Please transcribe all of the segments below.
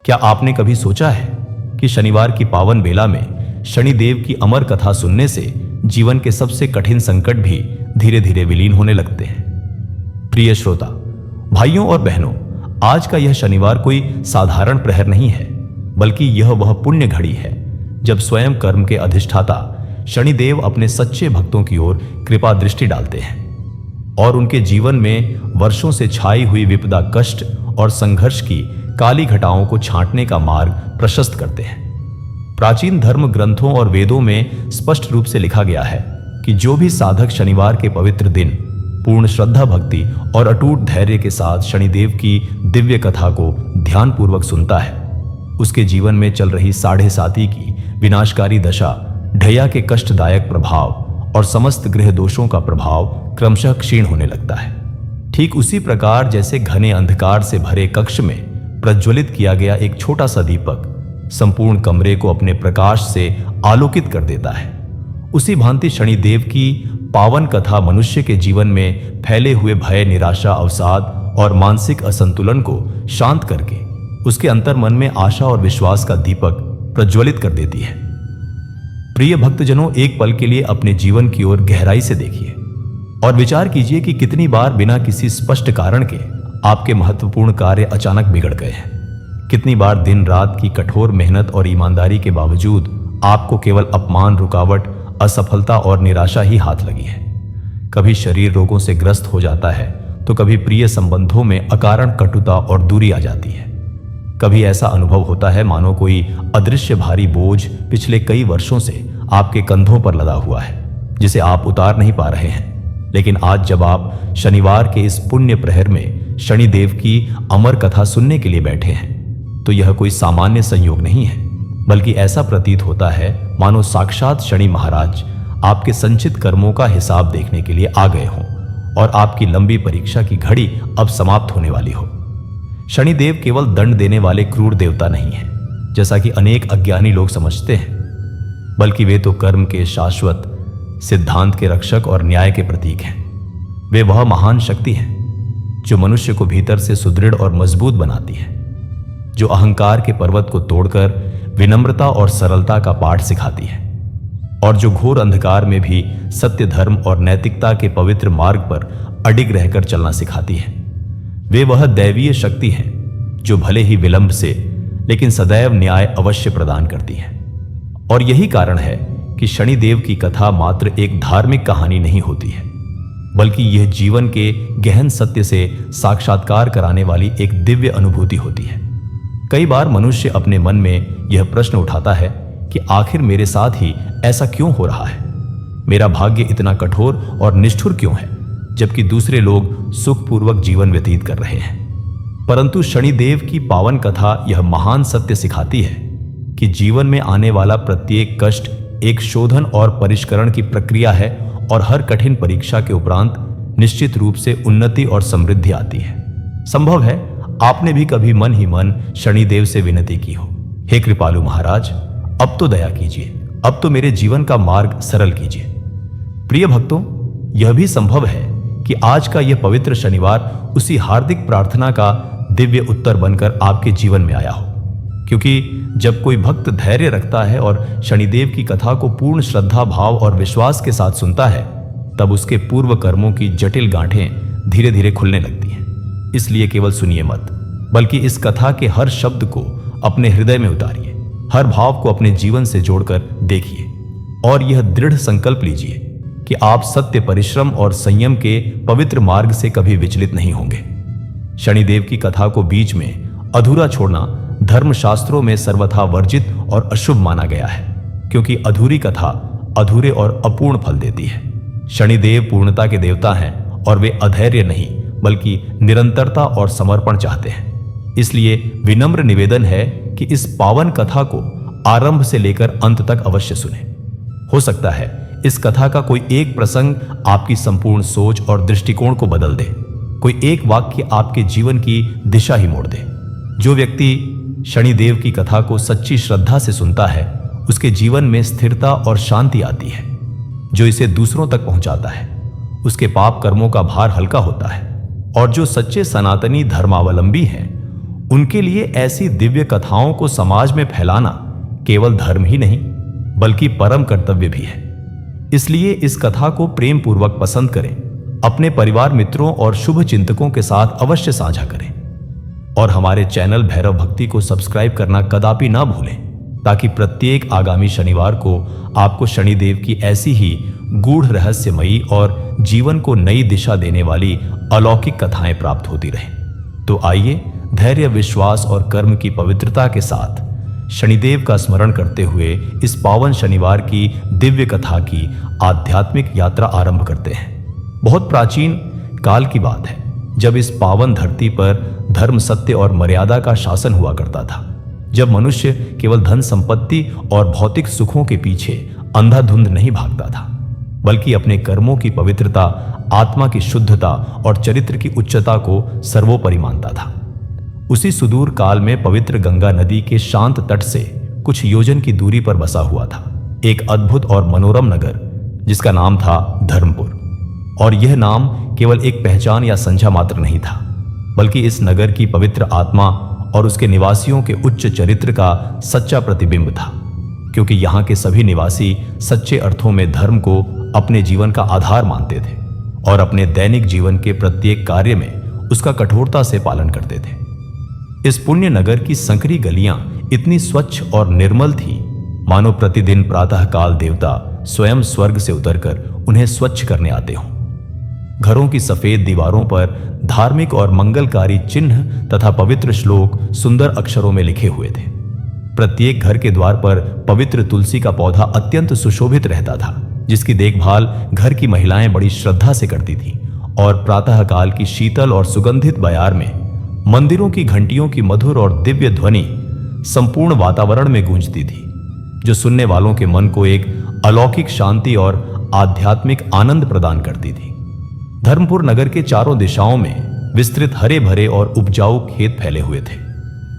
क्या आपने कभी सोचा है कि शनिवार की पावन बेला में शनिदेव की अमर कथा सुनने से जीवन के सबसे कठिन संकट भी धीरे धीरे विलीन होने लगते हैं? प्रिय श्रोता, भाइयों और बहनों, आज का यह शनिवार कोई साधारण प्रहर नहीं है, बल्कि यह वह पुण्य घड़ी है जब स्वयं कर्म के अधिष्ठाता शनिदेव अपने सच्चे भक्तों की ओर कृपा दृष्टि डालते हैं और उनके जीवन में वर्षों से छाई हुई विपदा, कष्ट और संघर्ष की काली घटाओं को छांटने का मार्ग प्रशस्त करते हैं। प्राचीन धर्म ग्रंथों और वेदों में स्पष्ट रूप से लिखा गया है कि जो भी साधक शनिवार के पवित्र दिन पूर्ण श्रद्धा, भक्ति और अटूट धैर्य के साथ शनिदेव की दिव्य कथा को ध्यानपूर्वक सुनता है, उसके जीवन में चल रही साढ़े साती की विनाशकारी दशा, ढैया के कष्टदायक प्रभाव और समस्त ग्रह दोषों का प्रभाव क्रमशः क्षीण होने लगता है। ठीक उसी प्रकार जैसे घने अंधकार से भरे कक्ष में प्रज्वलित किया गया एक छोटा सा दीपक संपूर्ण कमरे को अपने प्रकाश से आलोकित कर देता है, उसी भांति शनिदेव की पावन कथा मनुष्य के जीवन में फैले हुए भय, निराशा, अवसाद और मानसिक असंतुलन को शांत करके उसके अंतर मन में आशा और विश्वास का दीपक प्रज्वलित कर देती है। प्रिय भक्तजनों, एक पल के लिए अपने जीवन की ओर गहराई से देखिए और विचार कीजिए कि कितनी बार बिना किसी स्पष्ट कारण के आपके महत्वपूर्ण कार्य अचानक बिगड़ गए हैं। कितनी बार दिन रात की कठोर मेहनत और ईमानदारी के बावजूद आपको केवल अपमान, रुकावट, असफलता और निराशा ही हाथ लगी है। कभी शरीर रोगों से ग्रस्त हो जाता है तो कभी प्रिय संबंधों में अकारण कटुता और दूरी आ जाती है। कभी ऐसा अनुभव होता है मानो कोई अदृश्य भारी बोझ पिछले कई वर्षों से आपके कंधों पर लदा हुआ है, जिसे आप उतार नहीं पा रहे हैं। लेकिन आज जब आप शनिवार के इस पुण्य प्रहर में शनिदेव की अमर कथा सुनने के लिए बैठे हैं, तो यह कोई सामान्य संयोग नहीं है, बल्कि ऐसा प्रतीत होता है मानो साक्षात शनि महाराज आपके संचित कर्मों का हिसाब देखने के लिए आ गए हों और आपकी लंबी परीक्षा की घड़ी अब समाप्त होने वाली हो। शनिदेव केवल दंड देने वाले क्रूर देवता नहीं है, जैसा कि अनेक अज्ञानी लोग समझते हैं, बल्कि वे तो कर्म के शाश्वत, सिद्धांत के रक्षक और न्याय के प्रतीक हैं। वे वह महान शक्ति है जो मनुष्य को भीतर से सुदृढ़ और मजबूत बनाती है, जो अहंकार के पर्वत को तोड़कर विनम्रता और सरलता का पाठ सिखाती है और जो घोर अंधकार में भी सत्य, धर्म और नैतिकता के पवित्र मार्ग पर अडिग रहकर चलना सिखाती है। वे वह दैवीय शक्ति है जो भले ही विलंब से लेकिन सदैव न्याय अवश्य प्रदान करती है। और यही कारण है कि शनिदेव की कथा मात्र एक धार्मिक कहानी नहीं होती है, बल्कि यह जीवन के गहन सत्य से साक्षात्कार कराने वाली एक दिव्य अनुभूति होती है। कई बार मनुष्य अपने मन में यह प्रश्न उठाता है कि आखिर मेरे साथ ही ऐसा क्यों हो रहा है? मेरा भाग्य इतना कठोर और निष्ठुर क्यों है, जबकि दूसरे लोग सुखपूर्वक जीवन व्यतीत कर रहे हैं? परंतु शनिदेव की पावन कथा यह महान सत्य सिखाती है कि जीवन में आने वाला प्रत्येक कष्ट एक शोधन और परिष्करण की प्रक्रिया है और हर कठिन परीक्षा के उपरांत निश्चित रूप से उन्नति और समृद्धि आती है। संभव है आपने भी कभी मन ही मन शनिदेव से विनती की हो, हे कृपालु महाराज, अब तो दया कीजिए, अब तो मेरे जीवन का मार्ग सरल कीजिए। प्रिय भक्तों, यह भी संभव है कि आज का यह पवित्र शनिवार उसी हार्दिक प्रार्थना का दिव्य उत्तर बनकर आपके जीवन में आया हो, क्योंकि जब कोई भक्त धैर्य रखता है और शनिदेव की कथा को पूर्ण श्रद्धा, भाव और विश्वास के साथ सुनता है, तब उसके पूर्व कर्मों की जटिल गांठें धीरे धीरे खुलने लगती हैं। इसलिए केवल सुनिए मत, बल्कि इस कथा के हर शब्द को अपने हृदय में उतारिए, हर भाव को अपने जीवन से जोड़कर देखिए और यह दृढ़ संकल्प लीजिए कि आप सत्य, परिश्रम और संयम के पवित्र मार्ग से कभी विचलित नहीं होंगे। शनिदेव की कथा को बीच में अधूरा छोड़ना धर्मशास्त्रों में सर्वथा वर्जित और अशुभ माना गया है, क्योंकि अधूरी कथा अधूरे और अपूर्ण फल देती है। शनिदेव पूर्णता के देवता हैं और वे अधैर्य नहीं बल्कि निरंतरता और समर्पण चाहते हैं। इसलिए विनम्र निवेदन है कि इस पावन कथा को आरंभ से लेकर अंत तक अवश्य सुने। हो सकता है इस कथा का कोई एक प्रसंग आपकी संपूर्ण सोच और दृष्टिकोण को बदल दे, कोई एक वाक्य आपके जीवन की दिशा ही मोड़ दे। जो व्यक्ति शनिदेव की कथा को सच्ची श्रद्धा से सुनता है, उसके जीवन में स्थिरता और शांति आती है, जो इसे दूसरों तक पहुंचाता है। उसके पाप कर्मों का भार हल्का होता है और जो सच्चे सनातनी धर्मावलंबी हैं, उनके लिए ऐसी दिव्य कथाओं को समाज में फैलाना केवल धर्म ही नहीं बल्कि परम कर्तव्य भी है। इसलिए इस कथा को प्रेम पूर्वक पसंद करें, अपने परिवार मित्रों और शुभ चिंतकों के साथ अवश्य साझा करें और हमारे चैनल भैरव भक्ति को सब्सक्राइब करना कदापि ना भूलें, ताकि प्रत्येक आगामी शनिवार को आपको शनिदेव की ऐसी ही गूढ़ रहस्यमयी और जीवन को नई दिशा देने वाली अलौकिक कथाएं प्राप्त होती रहें। तो आइए धैर्य, विश्वास और कर्म की पवित्रता के साथ शनिदेव का स्मरण करते हुए इस पावन शनिवार की दिव्य कथा की आध्यात्मिक यात्रा आरंभ करते हैं। बहुत प्राचीन काल की बात है, जब इस पावन धरती पर धर्म, सत्य और मर्यादा का शासन हुआ करता था। जब मनुष्य केवल धन संपत्ति और भौतिक सुखों के पीछे अंधाधुंध नहीं भागता था, बल्कि अपने कर्मों की पवित्रता, आत्मा की शुद्धता और चरित्र की उच्चता को सर्वोपरि मानता था। उसी सुदूर काल में पवित्र गंगा नदी के शांत तट से कुछ योजन की दूरी पर बसा हुआ था एक अद्भुत और मनोरम नगर, जिसका नाम था धर्मपुर। और यह नाम केवल एक पहचान या संख्या मात्र नहीं था, बल्कि इस नगर की पवित्र आत्मा और उसके निवासियों के उच्च चरित्र का सच्चा प्रतिबिंब था, क्योंकि यहाँ के सभी निवासी सच्चे अर्थों में धर्म को अपने जीवन का आधार मानते थे और अपने दैनिक जीवन के प्रत्येक कार्य में उसका कठोरता से पालन करते थे। इस पुण्य नगर की संकरी गलियां इतनी स्वच्छ और निर्मल थी, मानो प्रतिदिन प्रातःकाल देवता स्वयं स्वर्ग से उतरकर उन्हें स्वच्छ करने आते हों। घरों की सफेद दीवारों पर धार्मिक और मंगलकारी चिन्ह तथा पवित्र श्लोक सुंदर अक्षरों में लिखे हुए थे। प्रत्येक घर के द्वार पर पवित्र तुलसी का पौधा अत्यंत सुशोभित रहता था, जिसकी देखभाल घर की महिलाएं बड़ी श्रद्धा से करती थीं। और प्रातःकाल की शीतल और सुगंधित बयार में मंदिरों की घंटियों की मधुर और दिव्य ध्वनि संपूर्ण वातावरण में गूंजती थी, जो सुनने वालों के मन को एक अलौकिक शांति और आध्यात्मिक आनंद प्रदान करती थी। धर्मपुर नगर के चारों दिशाओं में विस्तृत हरे भरे और उपजाऊ खेत फैले हुए थे,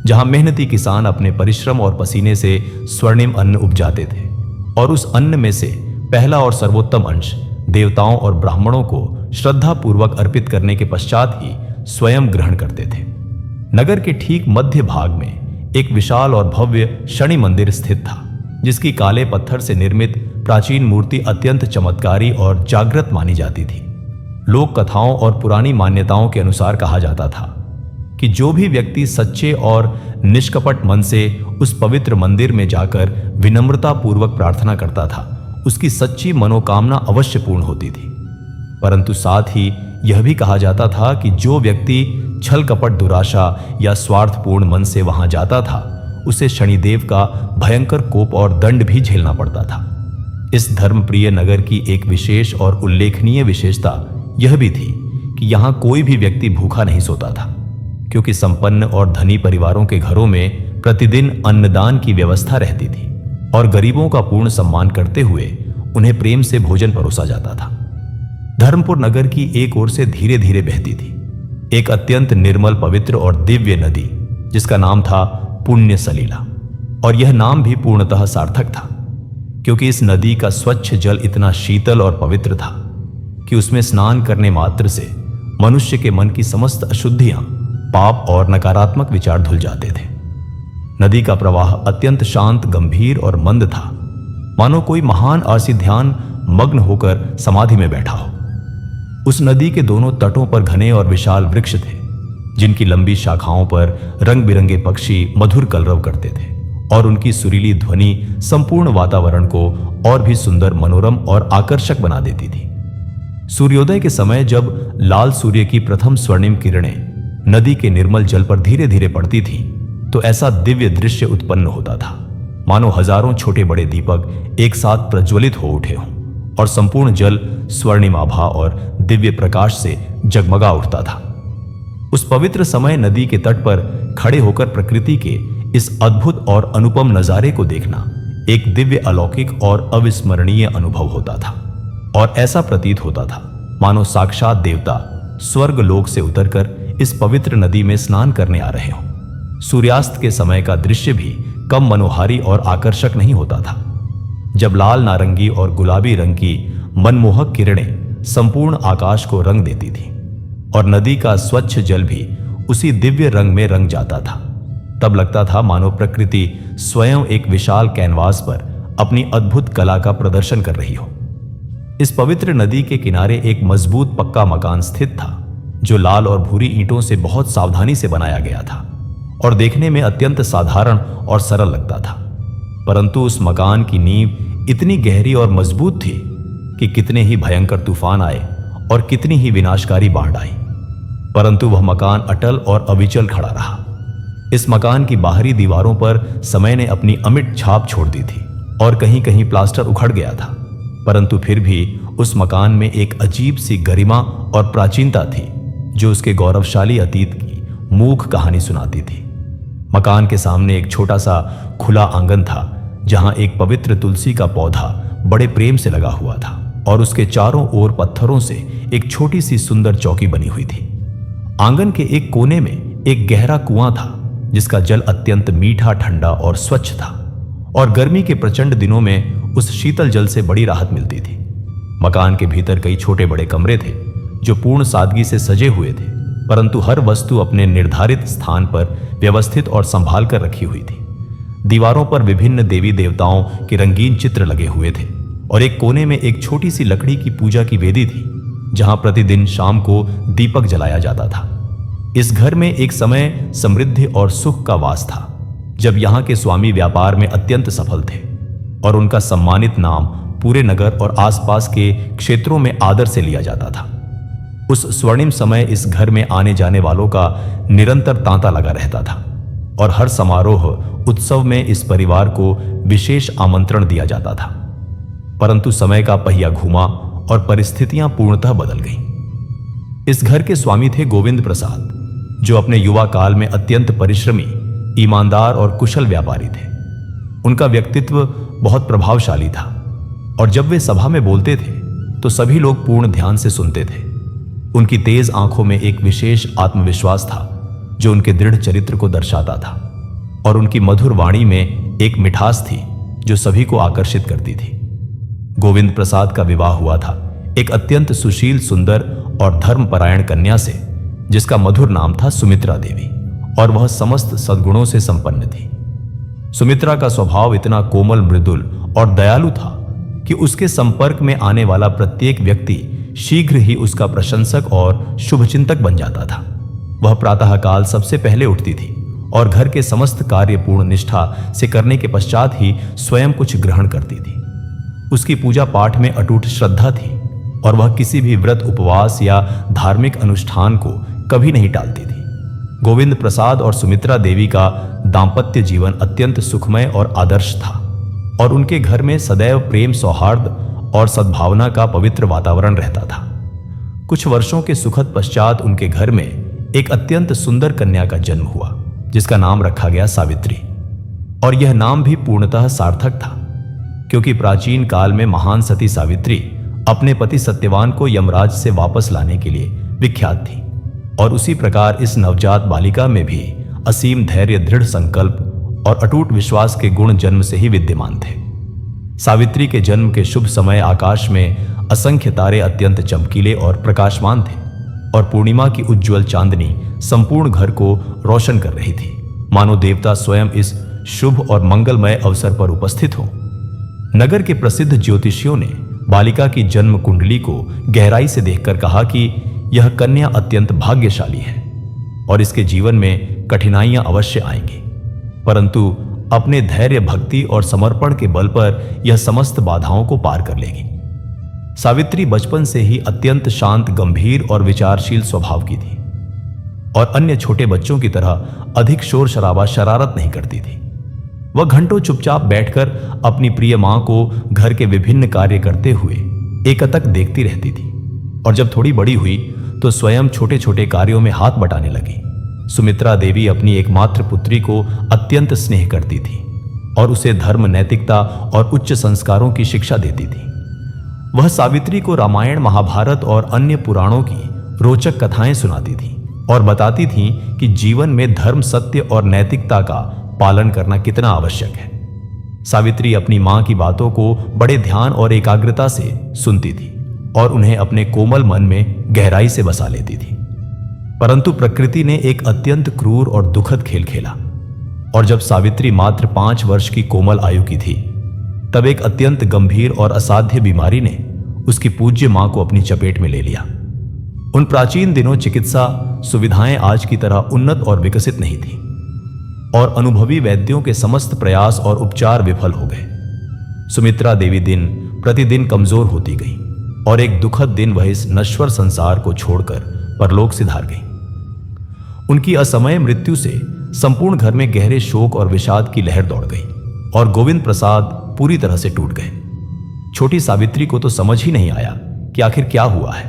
जहां मेहनती किसान अपने परिश्रम और पसीने से स्वर्णिम अन्न उपजाते थे और उस अन्न में से पहला और सर्वोत्तम अंश देवताओं और ब्राह्मणों को श्रद्धा पूर्वक अर्पित करने के पश्चात ही स्वयं ग्रहण करते थे। नगर के ठीक मध्य भाग में एक विशाल और भव्य शनि मंदिर स्थित था, जिसकी काले पत्थर से निर्मित प्राचीन मूर्ति अत्यंत चमत्कारी और जागृत मानी जाती थी। लोक कथाओं और पुरानी मान्यताओं के अनुसार कहा जाता था कि जो भी व्यक्ति सच्चे और निष्कपट मन से उस पवित्र मंदिर में जाकर विनम्रता पूर्वक प्रार्थना करता था, उसकी सच्ची मनोकामना अवश्य पूर्ण होती थी। परंतु साथ ही यह भी कहा जाता था कि जो व्यक्ति छल कपट, दुराशा या स्वार्थपूर्ण मन से वहां जाता था, उसे शनिदेव का भयंकर कोप और दंड भी झेलना पड़ता था। इस धर्मप्रिय नगर की एक विशेष और उल्लेखनीय विशेषता यह भी थी कि यहाँ कोई भी व्यक्ति भूखा नहीं सोता था, क्योंकि संपन्न और धनी परिवारों के घरों में प्रतिदिन अन्नदान की व्यवस्था रहती थी और गरीबों का पूर्ण सम्मान करते हुए उन्हें प्रेम से भोजन परोसा जाता था। धर्मपुर नगर की एक ओर से धीरे धीरे बहती थी एक अत्यंत निर्मल, पवित्र और दिव्य नदी, जिसका नाम था पुण्य सलीला। और यह नाम भी पूर्णतः सार्थक था, क्योंकि इस नदी का स्वच्छ जल इतना शीतल और पवित्र था कि उसमें स्नान करने मात्र से मनुष्य के मन की समस्त अशुद्धियां, पाप और नकारात्मक विचार धुल जाते थे। नदी का प्रवाह अत्यंत शांत, गंभीर और मंद था, मानो कोई महान आरसी ध्यान मग्न होकर समाधि में बैठा हो। उस नदी के दोनों तटों पर घने और विशाल वृक्ष थे, जिनकी लंबी शाखाओं पर रंग बिरंगे पक्षी मधुर कलरव करते थे और उनकी सुरीली ध्वनि संपूर्ण वातावरण को और भी सुंदर, मनोरम और आकर्षक बना देती थी। सूर्योदय के समय जब लाल सूर्य की प्रथम स्वर्णिम किरणें नदी के निर्मल जल पर धीरे धीरे पड़ती थीं, तो ऐसा दिव्य दृश्य उत्पन्न होता था, मानो हजारों छोटे बड़े दीपक एक साथ प्रज्वलित हो उठे हों और संपूर्ण जल स्वर्णिम आभा और दिव्य प्रकाश से जगमगा उठता था। उस पवित्र समय नदी के तट पर खड़े होकर प्रकृति के इस अद्भुत और अनुपम नजारे को देखना एक दिव्य, अलौकिक और अविस्मरणीय अनुभव होता था। और ऐसा प्रतीत होता था मानो साक्षात देवता स्वर्ग लोक से उतरकर इस पवित्र नदी में स्नान करने आ रहे हों। सूर्यास्त के समय का दृश्य भी कम मनोहारी और आकर्षक नहीं होता था, जब लाल, नारंगी और गुलाबी रंग की मनमोहक किरणें संपूर्ण आकाश को रंग देती थी और नदी का स्वच्छ जल भी उसी दिव्य रंग में रंग जाता था। तब लगता था मानो प्रकृति स्वयं एक विशाल कैनवास पर अपनी अद्भुत कला का प्रदर्शन कर रही हो। इस पवित्र नदी के किनारे एक मजबूत पक्का मकान स्थित था, जो लाल और भूरी ईंटों से बहुत सावधानी से बनाया गया था और देखने में अत्यंत साधारण और सरल लगता था। परंतु उस मकान की नींव इतनी गहरी और मजबूत थी कि कितने ही भयंकर तूफान आए और कितनी ही विनाशकारी बाढ़ आई, परंतु वह मकान अटल और अविचल खड़ा रहा। इस मकान की बाहरी दीवारों पर समय ने अपनी अमिट छाप छोड़ दी थी और कहीं कहीं प्लास्टर उखड़ गया था, परंतु फिर भी उस मकान में एक अजीब सी गरिमा और प्राचीनता थी जो उसके गौरवशाली अतीत की मूक कहानी सुनाती थी। मकान के सामने एक छोटा सा खुला आंगन था, जहां एक पवित्र तुलसी का पौधा बड़े प्रेम से लगा हुआ था और उसके चारों ओर पत्थरों से एक छोटी सी सुंदर चौकी बनी हुई थी। आंगन के एक कोने में एक गहरा कुआं था, जिसका जल अत्यंत मीठा, ठंडा और स्वच्छ था और गर्मी के प्रचंड दिनों में उस शीतल जल से बड़ी राहत मिलती थी। मकान के भीतर कई छोटे बड़े कमरे थे जो पूर्ण सादगी से सजे हुए थे, परंतु हर वस्तु अपने निर्धारित स्थान पर व्यवस्थित और संभाल कर रखी हुई थी। दीवारों पर विभिन्न देवी देवताओं के रंगीन चित्र लगे हुए थे और एक कोने में एक छोटी सी लकड़ी की पूजा की वेदी थी, जहां प्रतिदिन शाम को दीपक जलाया जाता था। इस घर में एक समय समृद्धि और सुख का वास था, जब यहाँ के स्वामी व्यापार में अत्यंत सफल थे और उनका सम्मानित नाम पूरे नगर और आसपास के क्षेत्रों में आदर से लिया जाता था। उस स्वर्णिम समय इस घर में आने जाने वालों का निरंतर तांता लगा रहता था और हर समारोह उत्सव में इस परिवार को विशेष आमंत्रण दिया जाता था। परंतु समय का पहिया घूमा और परिस्थितियां पूर्णतः बदल गईं। इस घर के स्वामी थे गोविंद प्रसाद, जो अपने युवा काल में अत्यंत परिश्रमी, ईमानदार और कुशल व्यापारी थे। उनका व्यक्तित्व बहुत प्रभावशाली था और जब वे सभा में बोलते थे तो सभी लोग पूर्ण ध्यान से सुनते थे। उनकी तेज आंखों में एक विशेष आत्मविश्वास था जो उनके दृढ़ चरित्र को दर्शाता था और उनकी मधुर वाणी में एक मिठास थी जो सभी को आकर्षित करती थी। गोविंद प्रसाद का विवाह हुआ था एक अत्यंत सुशील, सुंदर और धर्मपरायण कन्या से, जिसका मधुर नाम था सुमित्रा देवी, और वह समस्त सद्गुणों से संपन्न थी। सुमित्रा का स्वभाव इतना कोमल, मृदुल और दयालु था कि उसके संपर्क में आने वाला प्रत्येक व्यक्ति शीघ्र ही उसका प्रशंसक और शुभचिंतक बन जाता था। वह प्रातःकाल सबसे पहले उठती थी और घर के समस्त कार्य पूर्ण निष्ठा से करने के पश्चात ही स्वयं कुछ ग्रहण करती थी। उसकी पूजा पाठ में अटूट श्रद्धा थी और वह किसी भी व्रत, उपवास या धार्मिक अनुष्ठान को कभी नहीं टालती थी। गोविंद प्रसाद और सुमित्रा देवी का दाम्पत्य जीवन अत्यंत सुखमय और आदर्श था और उनके घर में सदैव प्रेम, सौहार्द और सद्भावना का पवित्र वातावरण रहता था। कुछ वर्षों के सुखद पश्चात उनके घर में एक अत्यंत सुंदर कन्या का जन्म हुआ, जिसका नाम रखा गया सावित्री। और यह नाम भी पूर्णतः सार्थक था, क्योंकि प्राचीन काल में महान सती सावित्री अपने पति सत्यवान को यमराज से वापस लाने के लिए विख्यात थी। और उसी प्रकार इस नवजात बालिका में भी असीम धैर्य, दृढ़ संकल्प और अटूट विश्वास के गुण जन्म से ही विद्यमान थे। सावित्री के जन्म के शुभ समय आकाश में असंख्य तारे अत्यंत चमकीले और प्रकाशमान थे और पूर्णिमा की उज्ज्वल चांदनी संपूर्ण घर को रोशन कर रही थी, मानो देवता स्वयं इस शुभ और मंगलमय अवसर पर उपस्थित हो। नगर के प्रसिद्ध ज्योतिषियों ने बालिका की जन्म कुंडली को गहराई से देखकर कहा कि यह कन्या अत्यंत भाग्यशाली है और इसके जीवन में कठिनाइयां अवश्य आएंगी, परंतु अपने धैर्य, भक्ति और समर्पण के बल पर यह समस्त बाधाओं को पार कर लेगी। सावित्री बचपन से ही अत्यंत शांत, गंभीर और विचारशील स्वभाव की थी और अन्य छोटे बच्चों की तरह अधिक शोर शराबा, शरारत नहीं करती थी। वह घंटों चुपचाप बैठकर अपनी प्रिय मां को घर के विभिन्न कार्य करते हुए एकटक देखती रहती थी और जब थोड़ी बड़ी हुई तो स्वयं छोटे छोटे कार्यों में हाथ बटाने लगी। सुमित्रा देवी अपनी एकमात्र पुत्री को अत्यंत स्नेह करती थी और उसे धर्म, नैतिकता और उच्च संस्कारों की शिक्षा देती थी। वह सावित्री को रामायण, महाभारत और अन्य पुराणों की रोचक कथाएं सुनाती थी और बताती थी कि जीवन में धर्म, सत्य और नैतिकता का पालन करना कितना आवश्यक है। सावित्री अपनी मां की बातों को बड़े ध्यान और एकाग्रता से सुनती थी और उन्हें अपने कोमल मन में गहराई से बसा लेती थी। परंतु प्रकृति ने एक अत्यंत क्रूर और दुखद खेल खेला, और जब सावित्री मात्र 5 वर्ष की कोमल आयु की थी, तब एक अत्यंत गंभीर और असाध्य बीमारी ने उसकी पूज्य मां को अपनी चपेट में ले लिया। उन प्राचीन दिनों चिकित्सा सुविधाएं आज की तरह उन्नत और विकसित नहीं थी, और अनुभवी वैद्यों के समस्त प्रयास और उपचार विफल हो गए। सुमित्रा देवी दिन प्रतिदिन कमजोर होती गई, और एक दुखद दिन वह इस नश्वर संसार को छोड़कर परलोक सिधार गई। उनकी असमय मृत्यु से संपूर्ण घर में गहरे शोक और विषाद की लहर दौड़ गई, और गोविंद प्रसाद पूरी तरह से टूट गए। छोटी सावित्री को तो समझ ही नहीं आया कि आखिर क्या हुआ है,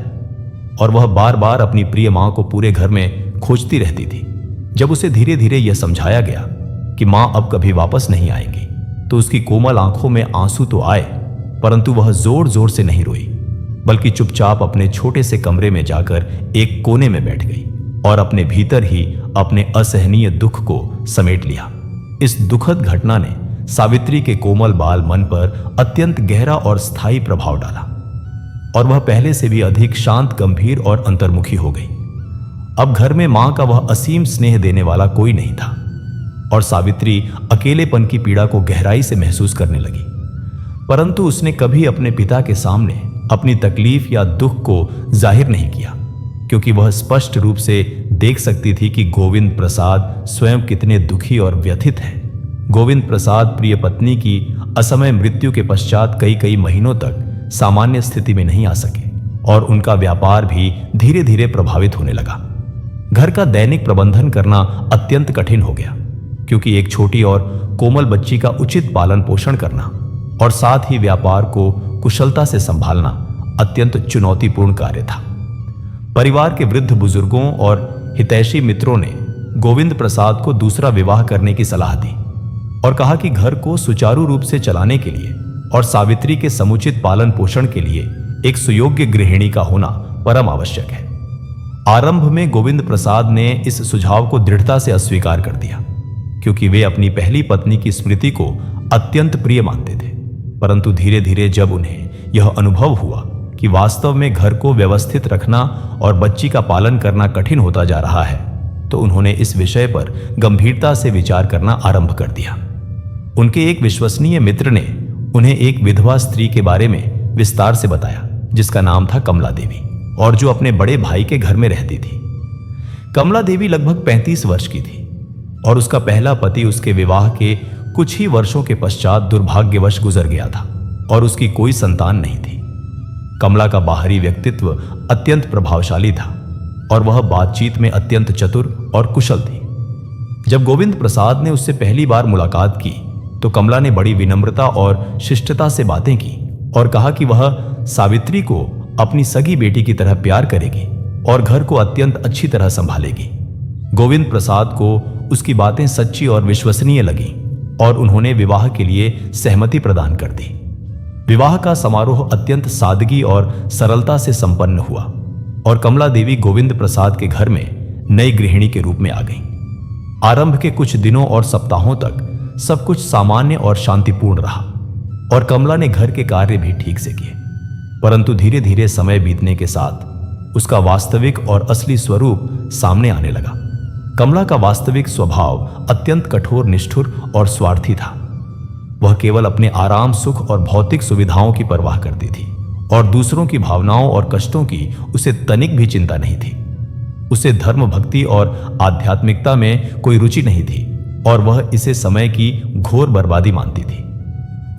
और वह बार बार अपनी प्रिय मां को पूरे घर में खोजती रहती थी। जब उसे धीरे धीरे यह समझाया गया कि मां अब कभी वापस नहीं आएंगी, तो उसकी कोमल आंखों में आंसू तो आए, परंतु वह जोर जोर से नहीं रोई, बल्कि चुपचाप अपने छोटे से कमरे में जाकर एक कोने में बैठ गई और अपने भीतर ही अपने असहनीय दुख को समेट लिया। इस दुखद घटना ने सावित्री के कोमल बाल मन पर अत्यंत गहरा और स्थायी प्रभाव डाला, और वह पहले से भी अधिक शांत, गंभीर और अंतर्मुखी हो गई। अब घर में मां का वह असीम स्नेह देने वाला कोई नहीं था, और सावित्री अकेलेपन की पीड़ा को गहराई से महसूस करने लगी। परंतु उसने कभी अपने पिता के सामने अपनी तकलीफ या दुख को जाहिर नहीं किया, क्योंकि वह स्पष्ट रूप से देख सकती थी कि गोविंद प्रसाद स्वयं कितने दुखी और व्यथित हैं। गोविंद प्रसाद प्रिय पत्नी की असमय मृत्यु के पश्चात कई कई महीनों तक सामान्य स्थिति में नहीं आ सके, और उनका व्यापार भी धीरे धीरे प्रभावित होने लगा। घर का दैनिक प्रबंधन करना अत्यंत कठिन हो गया, क्योंकि एक छोटी और कोमल बच्ची का उचित पालन पोषण करना और साथ ही व्यापार को कुशलता से संभालना अत्यंत चुनौतीपूर्ण कार्य था। परिवार के वृद्ध बुजुर्गों और हितैषी मित्रों ने गोविंद प्रसाद को दूसरा विवाह करने की सलाह दी, और कहा कि घर को सुचारू रूप से चलाने के लिए और सावित्री के समुचित पालन पोषण के लिए एक सुयोग्य गृहिणी का होना परम आवश्यक है। आरंभ में गोविंद प्रसाद ने इस सुझाव को दृढ़ता से अस्वीकार कर दिया, क्योंकि वे अपनी पहली पत्नी की स्मृति को अत्यंत प्रिय मानते थे। परंतु धीरे धीरे जब उन्हें यह अनुभव हुआ कि वास्तव में घर को व्यवस्थित रखना और बच्ची का पालन करना कठिन होता जा रहा है, तो उन्होंने इस विषय पर गंभीरता से विचार करना आरंभ कर दिया। उनके एक विश्वसनीय मित्र ने उन्हें एक विधवा स्त्री के बारे में विस्तार से बताया, जिसका नाम था कमला देवी, और जो अपने बड़े भाई के घर में रहती थी। कमला देवी लगभग 35 वर्ष की थी, और उसका पहला पति उसके विवाह के कुछ ही वर्षों के पश्चात दुर्भाग्यवश गुजर गया था, और उसकी कोई संतान नहीं थी। कमला का बाहरी व्यक्तित्व अत्यंत प्रभावशाली था, और वह बातचीत में अत्यंत चतुर और कुशल थी। जब गोविंद प्रसाद ने उससे पहली बार मुलाकात की, तो कमला ने बड़ी विनम्रता और शिष्टता से बातें की, और कहा कि वह सावित्री को अपनी सगी बेटी की तरह प्यार करेगी और घर को अत्यंत अच्छी तरह संभालेगी। गोविंद प्रसाद को उसकी बातें सच्ची और विश्वसनीय लगी, और उन्होंने विवाह के लिए सहमति प्रदान कर दी। विवाह का समारोह अत्यंत सादगी और सरलता से संपन्न हुआ, और कमला देवी गोविंद प्रसाद के घर में नई गृहिणी के रूप में आ गई। आरंभ के कुछ दिनों और सप्ताहों तक सब कुछ सामान्य और शांतिपूर्ण रहा, और कमला ने घर के कार्य भी ठीक से किए। परंतु धीरे धीरे समय बीतने के साथ उसका वास्तविक और असली स्वरूप सामने आने लगा। कमला का वास्तविक स्वभाव अत्यंत कठोर, निष्ठुर और स्वार्थी था। वह केवल अपने आराम, सुख और भौतिक सुविधाओं की परवाह करती थी, और दूसरों की भावनाओं और कष्टों की उसे तनिक भी चिंता नहीं थी। उसे धर्म, भक्ति और आध्यात्मिकता में कोई रुचि नहीं थी, और वह इसे समय की घोर बर्बादी मानती थी।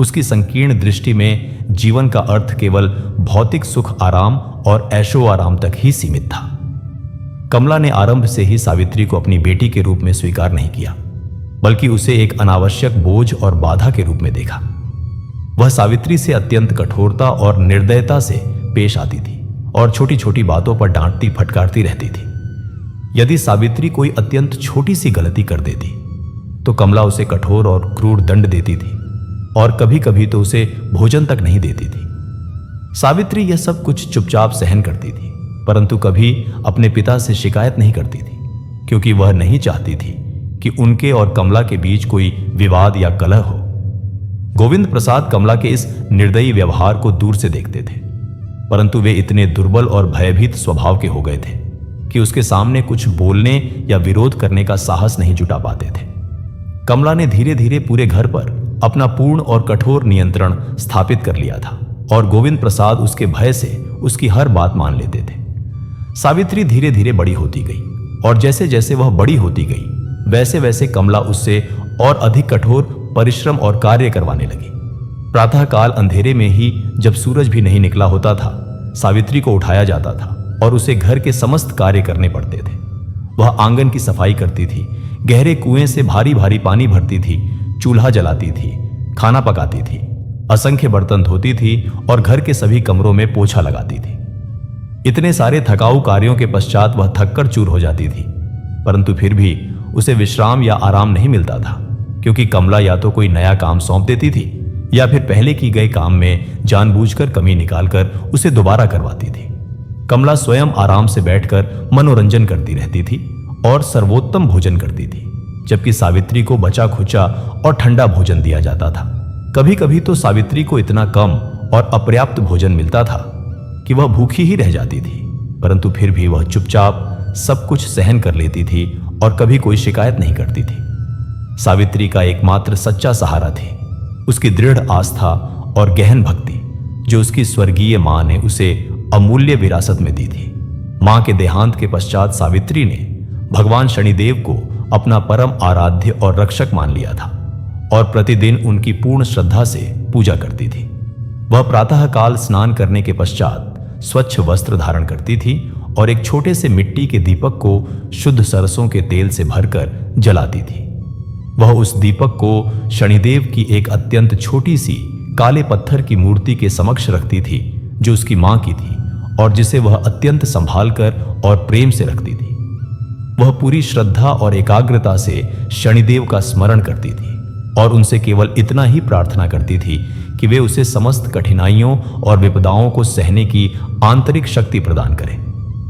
उसकी संकीर्ण दृष्टि में जीवन का अर्थ केवल भौतिक सुख, आराम और ऐशो आराम तक ही सीमित था। कमला ने आरंभ से ही सावित्री को अपनी बेटी के रूप में स्वीकार नहीं किया, बल्कि उसे एक अनावश्यक बोझ और बाधा के रूप में देखा। वह सावित्री से अत्यंत कठोरता और निर्दयता से पेश आती थी, और छोटी छोटी बातों पर डांटती फटकारती रहती थी। यदि सावित्री कोई अत्यंत छोटी सी गलती कर देती, तो कमला उसे कठोर और क्रूर दंड देती थी, और कभी कभी तो उसे भोजन तक नहीं देती थी। सावित्री यह सब कुछ चुपचाप सहन करती थी, परंतु कभी अपने पिता से शिकायत नहीं करती थी, क्योंकि वह नहीं चाहती थी कि उनके और कमला के बीच कोई विवाद या कलह हो। गोविंद प्रसाद कमला के इस निर्दयी व्यवहार को दूर से देखते थे, परंतु वे इतने दुर्बल और भयभीत स्वभाव के हो गए थे कि उसके सामने कुछ बोलने या विरोध करने का साहस नहीं जुटा पाते थे। कमला ने धीरे धीरे पूरे घर पर अपना पूर्ण और कठोर नियंत्रण स्थापित कर लिया था और गोविंद प्रसाद उसके भय से उसकी हर बात मान लेते थे। सावित्री धीरे धीरे बड़ी होती गई और जैसे जैसे वह बड़ी होती गई वैसे वैसे कमला उससे और अधिक कठोर परिश्रम और कार्य करवाने लगी। प्रातःकाल अंधेरे में ही जब सूरज भी नहीं निकला होता था, सावित्री को उठाया जाता था और उसे घर के समस्त कार्य करने पड़ते थे। वह आंगन की सफाई करती थी, गहरे कुएं से भारी भारी पानी भरती थी, चूल्हा जलाती थी, खाना पकाती थी, असंख्य बर्तन धोती थी और घर के सभी कमरों में पोछा लगाती थी। इतने सारे थकाऊ कार्यों के पश्चात वह थककर चूर हो जाती थी, परंतु फिर भी उसे विश्राम या आराम नहीं मिलता था, क्योंकि कमला या तो कोई नया काम सौंप देती थी या फिर पहले की गए काम में जानबूझकर कमी निकालकर उसे दोबारा करवाती थी। कमला स्वयं आराम से बैठकर मनोरंजन करती रहती थी और सर्वोत्तम भोजन करती थी, जबकि सावित्री को बचा खुचा और ठंडा भोजन दिया जाता था। कभी कभी तो सावित्री को इतना कम और अपर्याप्त भोजन मिलता था कि वह भूखी ही रह जाती थी, परंतु फिर भी वह चुपचाप सब कुछ सहन कर लेती थी और कभी कोई शिकायत नहीं करती थी। सावित्री का एकमात्र सच्चा सहारा थी उसकी दृढ़ आस्था और गहन भक्ति, जो उसकी स्वर्गीय मां ने उसे अमूल्य विरासत में दी थी। मां के देहांत के पश्चात सावित्री ने भगवान शनिदेव को अपना परम आराध्य और रक्षक मान लिया था और प्रतिदिन उनकी पूर्ण श्रद्धा से पूजा करती थी। वह प्रातःकाल स्नान करने के पश्चात स्वच्छ वस्त्र धारण करती थी और एक छोटे से मिट्टी के दीपक को शुद्ध सरसों के तेल से भरकर जलाती थी। वह उस दीपक को शनिदेव की एक अत्यंत छोटी सी काले पत्थर की मूर्ति के समक्ष रखती थी, जो उसकी मां की थी और जिसे वह अत्यंत संभाल कर और प्रेम से रखती थी। वह पूरी श्रद्धा और एकाग्रता से शनिदेव का स्मरण करती थी और उनसे केवल इतना ही प्रार्थना करती थी कि वे उसे समस्त कठिनाइयों और विपदाओं को सहने की आंतरिक शक्ति प्रदान करें।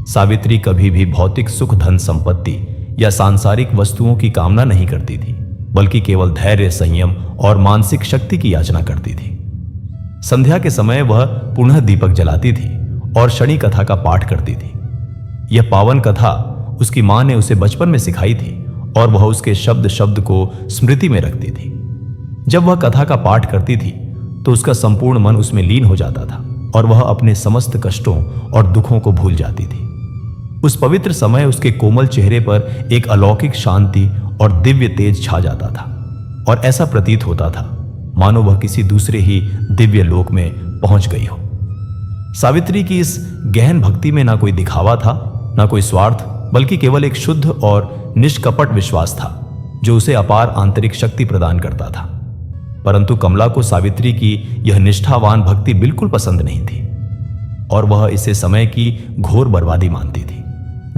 सावित्री कभी भी भौतिक सुख, धन संपत्ति या सांसारिक वस्तुओं की कामना नहीं करती थी, बल्कि केवल धैर्य, संयम और मानसिक शक्ति की याचना करती थी। संध्या के समय वह पुनः दीपक जलाती थी और शनि कथा का पाठ करती थी। यह पावन कथा उसकी मां ने उसे बचपन में सिखाई थी और वह उसके शब्द शब्द को स्मृति में रखती थी। जब वह कथा का पाठ करती थी तो उसका संपूर्ण मन उसमें लीन हो जाता था और वह अपने समस्त कष्टों और दुखों को भूल जाती थी। उस पवित्र समय उसके कोमल चेहरे पर एक अलौकिक शांति और दिव्य तेज छा जाता था और ऐसा प्रतीत होता था मानो वह किसी दूसरे ही दिव्य लोक में पहुंच गई हो। सावित्री की इस गहन भक्ति में ना कोई दिखावा था, ना कोई स्वार्थ, बल्कि केवल एक शुद्ध और निष्कपट विश्वास था जो उसे अपार आंतरिक शक्ति प्रदान करता था। परंतु कमला को सावित्री की यह निष्ठावान भक्ति बिल्कुल पसंद नहीं थी और वह इसे समय की घोर बर्बादी मानती थी।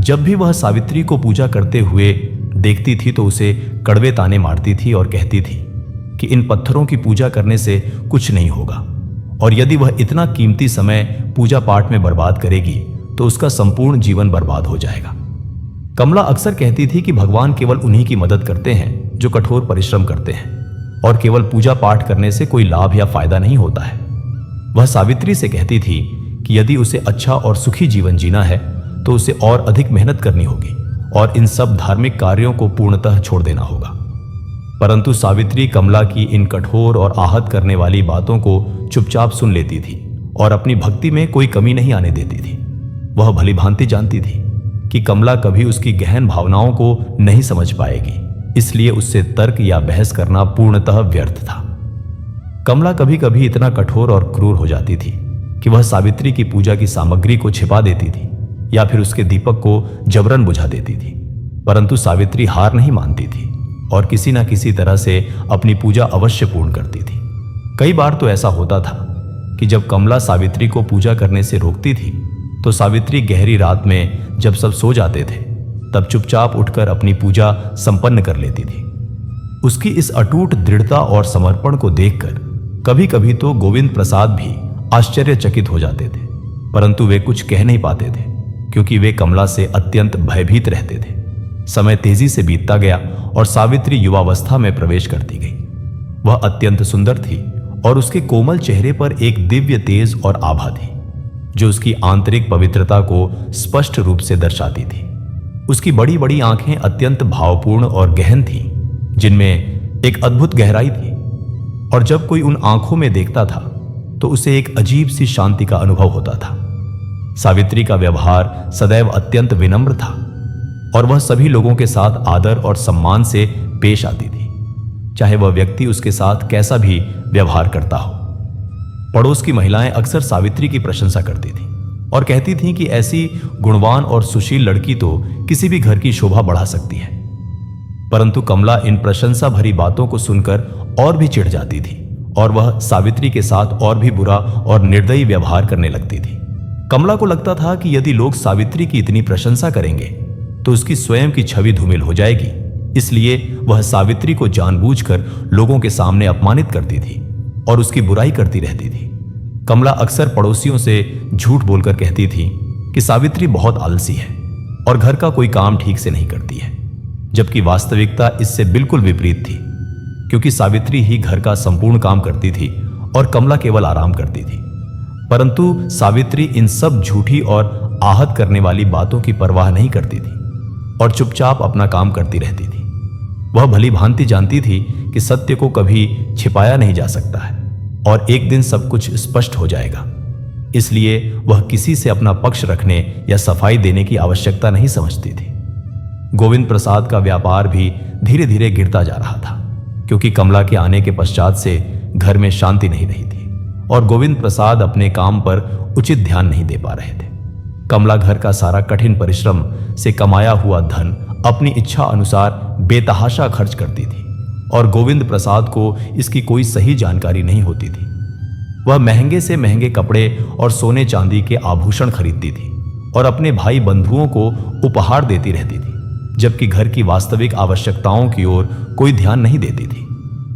जब भी वह सावित्री को पूजा करते हुए देखती थी तो उसे कड़वे ताने मारती थी और कहती थी कि इन पत्थरों की पूजा करने से कुछ नहीं होगा और यदि वह इतना कीमती समय पूजा पाठ में बर्बाद करेगी तो उसका संपूर्ण जीवन बर्बाद हो जाएगा। कमला अक्सर कहती थी कि भगवान केवल उन्हीं की मदद करते हैं जो कठोर परिश्रम करते हैं और केवल पूजा पाठ करने से कोई लाभ या फायदा नहीं होता है। वह सावित्री से कहती थी कि यदि उसे अच्छा और सुखी जीवन जीना है तो उसे और अधिक मेहनत करनी होगी और इन सब धार्मिक कार्यों को पूर्णतः छोड़ देना होगा। परंतु सावित्री कमला की इन कठोर और आहत करने वाली बातों को चुपचाप सुन लेती थी और अपनी भक्ति में कोई कमी नहीं आने देती थी। वह भलीभांति जानती थी कि कमला कभी उसकी गहन भावनाओं को नहीं समझ पाएगी, इसलिए उससे तर्क या बहस करना पूर्णतः व्यर्थ था। कमला कभी कभी इतना कठोर और क्रूर हो जाती थी कि वह सावित्री की पूजा की सामग्री को छिपा देती थी या फिर उसके दीपक को जबरन बुझा देती थी। परंतु सावित्री हार नहीं मानती थी और किसी न किसी तरह से अपनी पूजा अवश्य पूर्ण करती थी। कई बार तो ऐसा होता था कि जब कमला सावित्री को पूजा करने से रोकती थी तो सावित्री गहरी रात में जब सब सो जाते थे तब चुपचाप उठकर अपनी पूजा संपन्न कर लेती थी। उसकी इस अटूट दृढ़ता और समर्पण को देखकर कभी कभी तो गोविंद प्रसाद भी आश्चर्यचकित हो जाते थे, परंतु वे कुछ कह नहीं पाते थे क्योंकि वे कमला से अत्यंत भयभीत रहते थे। समय तेजी से बीतता गया और सावित्री युवावस्था में प्रवेश करती गई। वह अत्यंत सुंदर थी और उसके कोमल चेहरे पर एक दिव्य तेज और आभा थी जो उसकी आंतरिक पवित्रता को स्पष्ट रूप से दर्शाती थी। उसकी बड़ी बड़ी आंखें अत्यंत भावपूर्ण और गहन थीं, जिनमें एक अद्भुत गहराई थी। और जब कोई उन आंखों में देखता था तो उसे एक अजीब सी शांति का अनुभव होता था। सावित्री का व्यवहार सदैव अत्यंत विनम्र था और वह सभी लोगों के साथ आदर और सम्मान से पेश आती थी, चाहे वह व्यक्ति उसके साथ कैसा भी व्यवहार करता हो। पड़ोस की महिलाएं अक्सर सावित्री की प्रशंसा करती थीं और कहती थीं कि ऐसी गुणवान और सुशील लड़की तो किसी भी घर की शोभा बढ़ा सकती है। परंतु कमला इन प्रशंसा भरी बातों को सुनकर और भी चिढ़ जाती थी और वह सावित्री के साथ और भी बुरा और निर्दयी व्यवहार करने लगती थी। कमला को लगता था कि यदि लोग सावित्री की इतनी प्रशंसा करेंगे तो उसकी स्वयं की छवि धूमिल हो जाएगी, इसलिए वह सावित्री को जानबूझकर लोगों के सामने अपमानित करती थी और उसकी बुराई करती रहती थी। कमला अक्सर पड़ोसियों से झूठ बोलकर कहती थी कि सावित्री बहुत आलसी है और घर का कोई काम ठीक से नहीं करती है, जबकि वास्तविकता इससे बिल्कुल विपरीत थी, क्योंकि सावित्री ही घर का संपूर्ण काम करती थी और कमला केवल आराम करती थी। परंतु सावित्री इन सब झूठी और आहत करने वाली बातों की परवाह नहीं करती थी और चुपचाप अपना काम करती रहती थी। वह भली भांति जानती थी कि सत्य को कभी छिपाया नहीं जा सकता है और एक दिन सब कुछ स्पष्ट हो जाएगा, इसलिए वह किसी से अपना पक्ष रखने या सफाई देने की आवश्यकता नहीं समझती थी। गोविंद प्रसाद का व्यापार भी धीरे धीरे गिरता जा रहा था, क्योंकि कमला के आने के पश्चात से घर में शांति नहीं रही थी और गोविंद प्रसाद अपने काम पर उचित ध्यान नहीं दे पा रहे थे। कमला घर का सारा कठिन परिश्रम से कमाया हुआ धन अपनी इच्छा अनुसार बेतहाशा खर्च करती थी और गोविंद प्रसाद को इसकी कोई सही जानकारी नहीं होती थी। वह महंगे से महंगे कपड़े और सोने चांदी के आभूषण खरीदती थी और अपने भाई बंधुओं को उपहार देती रहती थी, जबकि घर की वास्तविक आवश्यकताओं की ओर कोई ध्यान नहीं देती थी।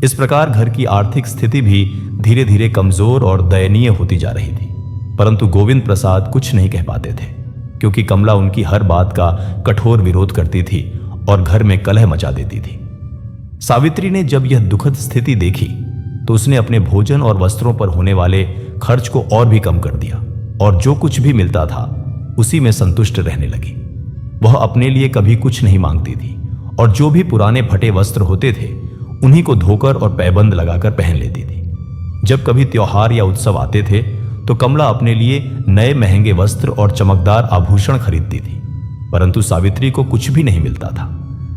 इस प्रकार घर की आर्थिक स्थिति भी धीरे धीरे कमजोर और दयनीय होती जा रही थी। परंतु गोविंद प्रसाद कुछ नहीं कह पाते थे, क्योंकि कमला उनकी हर बात का कठोर विरोध करती थी और घर में कलह मचा देती थी। सावित्री ने जब यह दुखद स्थिति देखी तो उसने अपने भोजन और वस्त्रों पर होने वाले खर्च को और भी कम कर दिया और जो कुछ भी मिलता था उसी में संतुष्ट रहने लगी। वह अपने लिए कभी कुछ नहीं मांगती थी और जो भी पुराने फटे वस्त्र होते थे उन्हीं को धोकर और पैबंद लगाकर पहन लेती थी। जब कभी त्योहार या उत्सव आते थे तो कमला अपने लिए नए महंगे वस्त्र और चमकदार आभूषण खरीदती थी, परंतु सावित्री को कुछ भी नहीं मिलता था।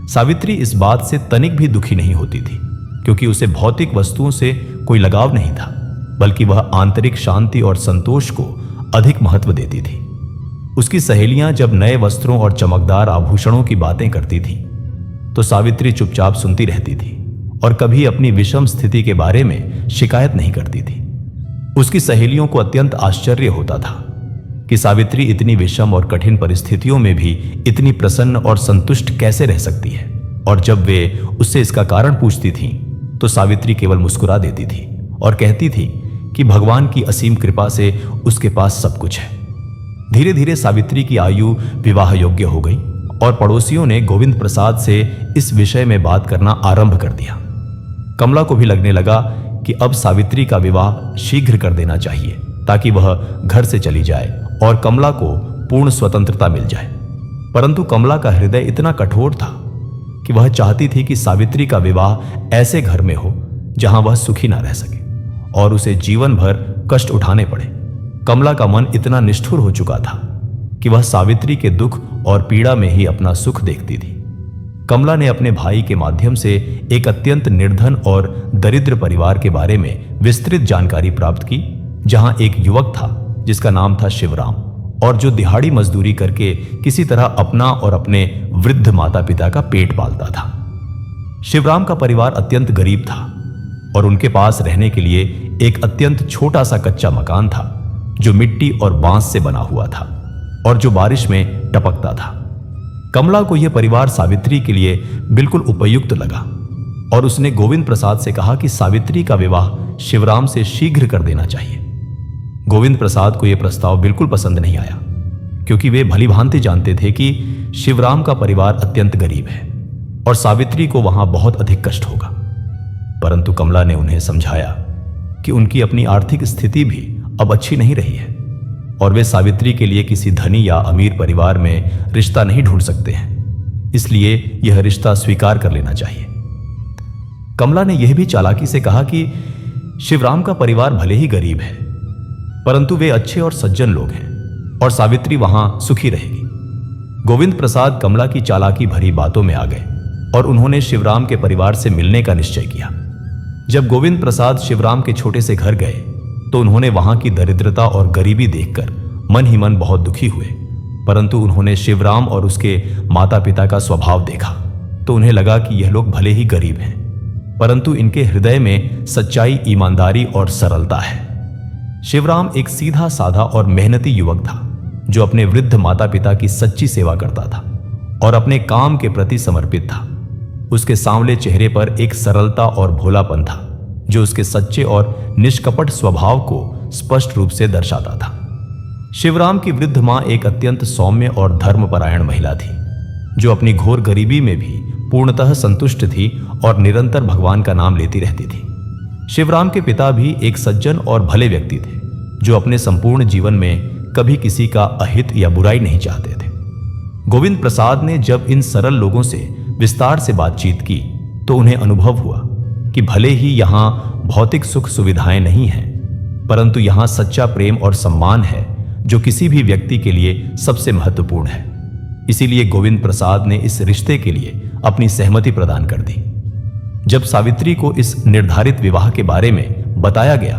सावित्री इस बात से तनिक भी दुखी नहीं होती थी, क्योंकि उसे भौतिक वस्तुओं से कोई लगाव नहीं था, बल्कि वह आंतरिक शांति और संतोष को अधिक महत्व देती थी। उसकी सहेलियां जब नए वस्त्रों और चमकदार आभूषणों की बातें करती थीं, तो सावित्री चुपचाप सुनती रहती थी और कभी अपनी विषम स्थिति के बारे में शिकायत नहीं करती थी। उसकी सहेलियों को अत्यंत आश्चर्य होता था कि सावित्री इतनी विषम और कठिन परिस्थितियों में भी इतनी प्रसन्न और संतुष्ट कैसे रह सकती है, और जब वे उससे इसका कारण पूछती थीं, तो सावित्री केवल मुस्कुरा देती थी और कहती थी कि भगवान की असीम कृपा से उसके पास सब कुछ है। धीरे धीरे सावित्री की आयु विवाह योग्य हो गई और पड़ोसियों ने गोविंद प्रसाद से इस विषय में बात करना आरंभ कर दिया। कमला को भी लगने लगा कि अब सावित्री का विवाह शीघ्र कर देना चाहिए, ताकि वह घर से चली जाए और कमला को पूर्ण स्वतंत्रता मिल जाए। परंतु कमला का हृदय इतना कठोर था कि वह चाहती थी कि सावित्री का विवाह ऐसे घर में हो जहां वह सुखी ना रह सके और उसे जीवन भर कष्ट उठाने पड़े। कमला का मन इतना निष्ठुर हो चुका था कि वह सावित्री के दुख और पीड़ा में ही अपना सुख देखती थी। कमला ने अपने भाई के माध्यम से एक अत्यंत निर्धन और दरिद्र परिवार के बारे में विस्तृत जानकारी प्राप्त की, जहां एक युवक था जिसका नाम था शिवराम और जो दिहाड़ी मजदूरी करके किसी तरह अपना और अपने वृद्ध माता पिता का पेट पालता था। शिवराम का परिवार अत्यंत गरीब था और उनके पास रहने के लिए एक अत्यंत छोटा सा कच्चा मकान था, जो मिट्टी और बांस से बना हुआ था और जो बारिश में टपकता था। कमला को यह परिवार सावित्री के लिए बिल्कुल उपयुक्त लगा और उसने गोविंद प्रसाद से कहा कि सावित्री का विवाह शिवराम से शीघ्र कर देना चाहिए। गोविंद प्रसाद को यह प्रस्ताव बिल्कुल पसंद नहीं आया, क्योंकि वे भली भांति जानते थे कि शिवराम का परिवार अत्यंत गरीब है और सावित्री को वहां बहुत अधिक कष्ट होगा। परंतु कमला ने उन्हें समझाया कि उनकी अपनी आर्थिक स्थिति भी अब अच्छी नहीं रही है और वे सावित्री के लिए किसी धनी या अमीर परिवार में रिश्ता नहीं ढूंढ सकते हैं, इसलिए यह रिश्ता स्वीकार कर लेना चाहिए। कमला ने यह भी चालाकी से कहा कि शिवराम का परिवार भले ही गरीब है, परंतु वे अच्छे और सज्जन लोग हैं और सावित्री वहां सुखी रहेगी। गोविंद प्रसाद कमला की चालाकी भरी बातों में आ गए और उन्होंने शिवराम के परिवार से मिलने का निश्चय किया। जब गोविंद प्रसाद शिवराम के छोटे से घर गए तो उन्होंने वहां की दरिद्रता और गरीबी देखकर मन ही मन बहुत दुखी हुए, परंतु उन्होंने शिवराम और उसके माता पिता का स्वभाव देखा तो उन्हें लगा कि यह लोग भले ही गरीब हैं, परंतु इनके हृदय में सच्चाई, ईमानदारी और सरलता है। शिवराम एक सीधा साधा और मेहनती युवक था जो अपने वृद्ध माता पिता की सच्ची सेवा करता था और अपने काम के प्रति समर्पित था। उसके सांवले चेहरे पर एक सरलता और भोलापन था जो उसके सच्चे और निष्कपट स्वभाव को स्पष्ट रूप से दर्शाता था। शिवराम की वृद्ध मां एक अत्यंत सौम्य और धर्मपरायण महिला थी जो अपनी घोर गरीबी में भी पूर्णतः संतुष्ट थी और निरंतर भगवान का नाम लेती रहती थी। शिवराम के पिता भी एक सज्जन और भले व्यक्ति थे जो अपने संपूर्ण जीवन में कभी किसी का अहित या बुराई नहीं चाहते थे। गोविंद प्रसाद ने जब इन सरल लोगों से विस्तार से बातचीत की तो उन्हें अनुभव हुआ कि भले ही यहाँ भौतिक सुख सुविधाएं नहीं हैं, परंतु यहाँ सच्चा प्रेम और सम्मान है जो किसी भी व्यक्ति के लिए सबसे महत्वपूर्ण है। इसीलिए गोविंद प्रसाद ने इस रिश्ते के लिए अपनी सहमति प्रदान कर दी। जब सावित्री को इस निर्धारित विवाह के बारे में बताया गया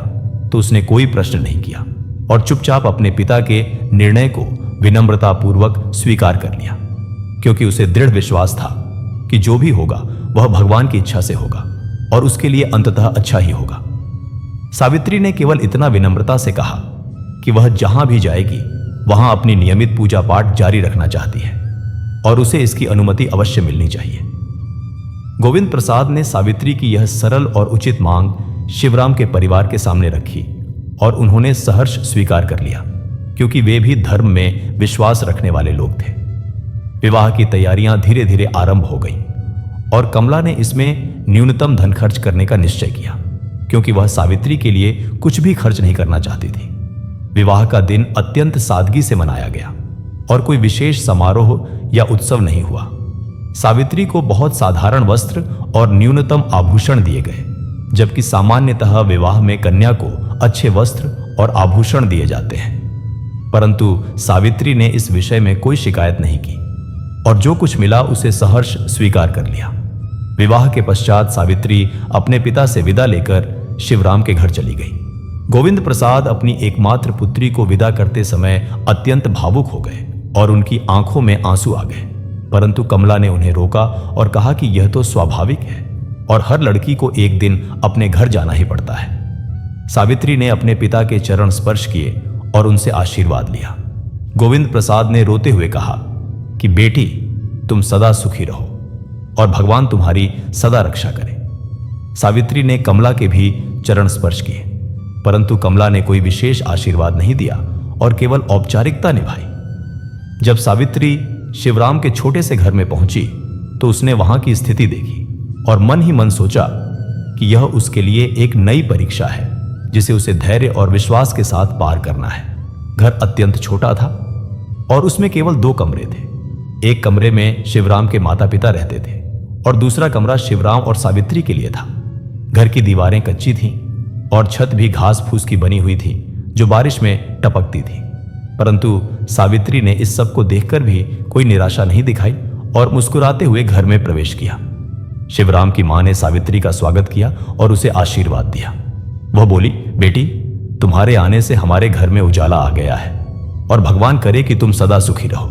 तो उसने कोई प्रश्न नहीं किया और चुपचाप अपने पिता के निर्णय को विनम्रतापूर्वक स्वीकार कर लिया, क्योंकि उसे दृढ़ विश्वास था कि जो भी होगा वह भगवान की इच्छा से होगा और उसके लिए अंततः अच्छा ही होगा। सावित्री ने केवल इतना विनम्रता से कहा कि वह जहां भी जाएगी वहां अपनी नियमित पूजा पाठ जारी रखना चाहती है और उसे इसकी अनुमति अवश्य मिलनी चाहिए। गोविंद प्रसाद ने सावित्री की यह सरल और उचित मांग शिवराम के परिवार के सामने रखी और उन्होंने सहर्ष स्वीकार कर लिया, क्योंकि वे भी धर्म में विश्वास रखने वाले लोग थे। विवाह की तैयारियां धीरे धीरे आरंभ हो गईं और कमला ने इसमें न्यूनतम धन खर्च करने का निश्चय किया, क्योंकि वह सावित्री के लिए कुछ भी खर्च नहीं करना चाहती थी। विवाह का दिन अत्यंत सादगी से मनाया गया और कोई विशेष समारोह या उत्सव नहीं हुआ। सावित्री को बहुत साधारण वस्त्र और न्यूनतम आभूषण दिए गए, जबकि सामान्यतः विवाह में कन्या को अच्छे वस्त्र और आभूषण दिए जाते हैं। परंतु सावित्री ने इस विषय में कोई शिकायत नहीं की और जो कुछ मिला उसे सहर्ष स्वीकार कर लिया। विवाह के पश्चात सावित्री अपने पिता से विदा लेकर शिवराम के घर चली गई। गोविंद प्रसाद अपनी एकमात्र पुत्री को विदा करते समय अत्यंत भावुक हो गए और उनकी आंखों में आंसू आ गए, परंतु कमला ने उन्हें रोका और कहा कि यह तो स्वाभाविक है और हर लड़की को एक दिन अपने घर जाना ही पड़ता है। सावित्री ने अपने पिता के चरण स्पर्श किए और उनसे आशीर्वाद लिया। गोविंद प्रसाद ने रोते हुए कहा कि बेटी, तुम सदा सुखी रहो और भगवान तुम्हारी सदा रक्षा करे। सावित्री ने कमला के भी चरण स्पर्श किए, परंतु कमला ने कोई विशेष आशीर्वाद नहीं दिया और केवल औपचारिकता निभाई। जब सावित्री शिवराम के छोटे से घर में पहुंची तो उसने वहां की स्थिति देखी और मन ही मन सोचा कि यह उसके लिए एक नई परीक्षा है जिसे उसे धैर्य और विश्वास के साथ पार करना है। घर अत्यंत छोटा था और उसमें केवल 2 कमरे थे। एक कमरे में शिवराम के माता पिता रहते थे और दूसरा कमरा शिवराम और सावित्री के लिए था। घर की दीवारें कच्ची थीं और छत भी घास फूस की बनी हुई थी जो बारिश में टपकती थी, परंतु सावित्री ने इस सब को देखकर भी कोई निराशा नहीं दिखाई और मुस्कुराते हुए घर में प्रवेश किया। शिवराम की मां ने सावित्री का स्वागत किया और उसे आशीर्वाद दिया। वह बोली, बेटी, तुम्हारे आने से हमारे घर में उजाला आ गया है और भगवान करे कि तुम सदा सुखी रहो।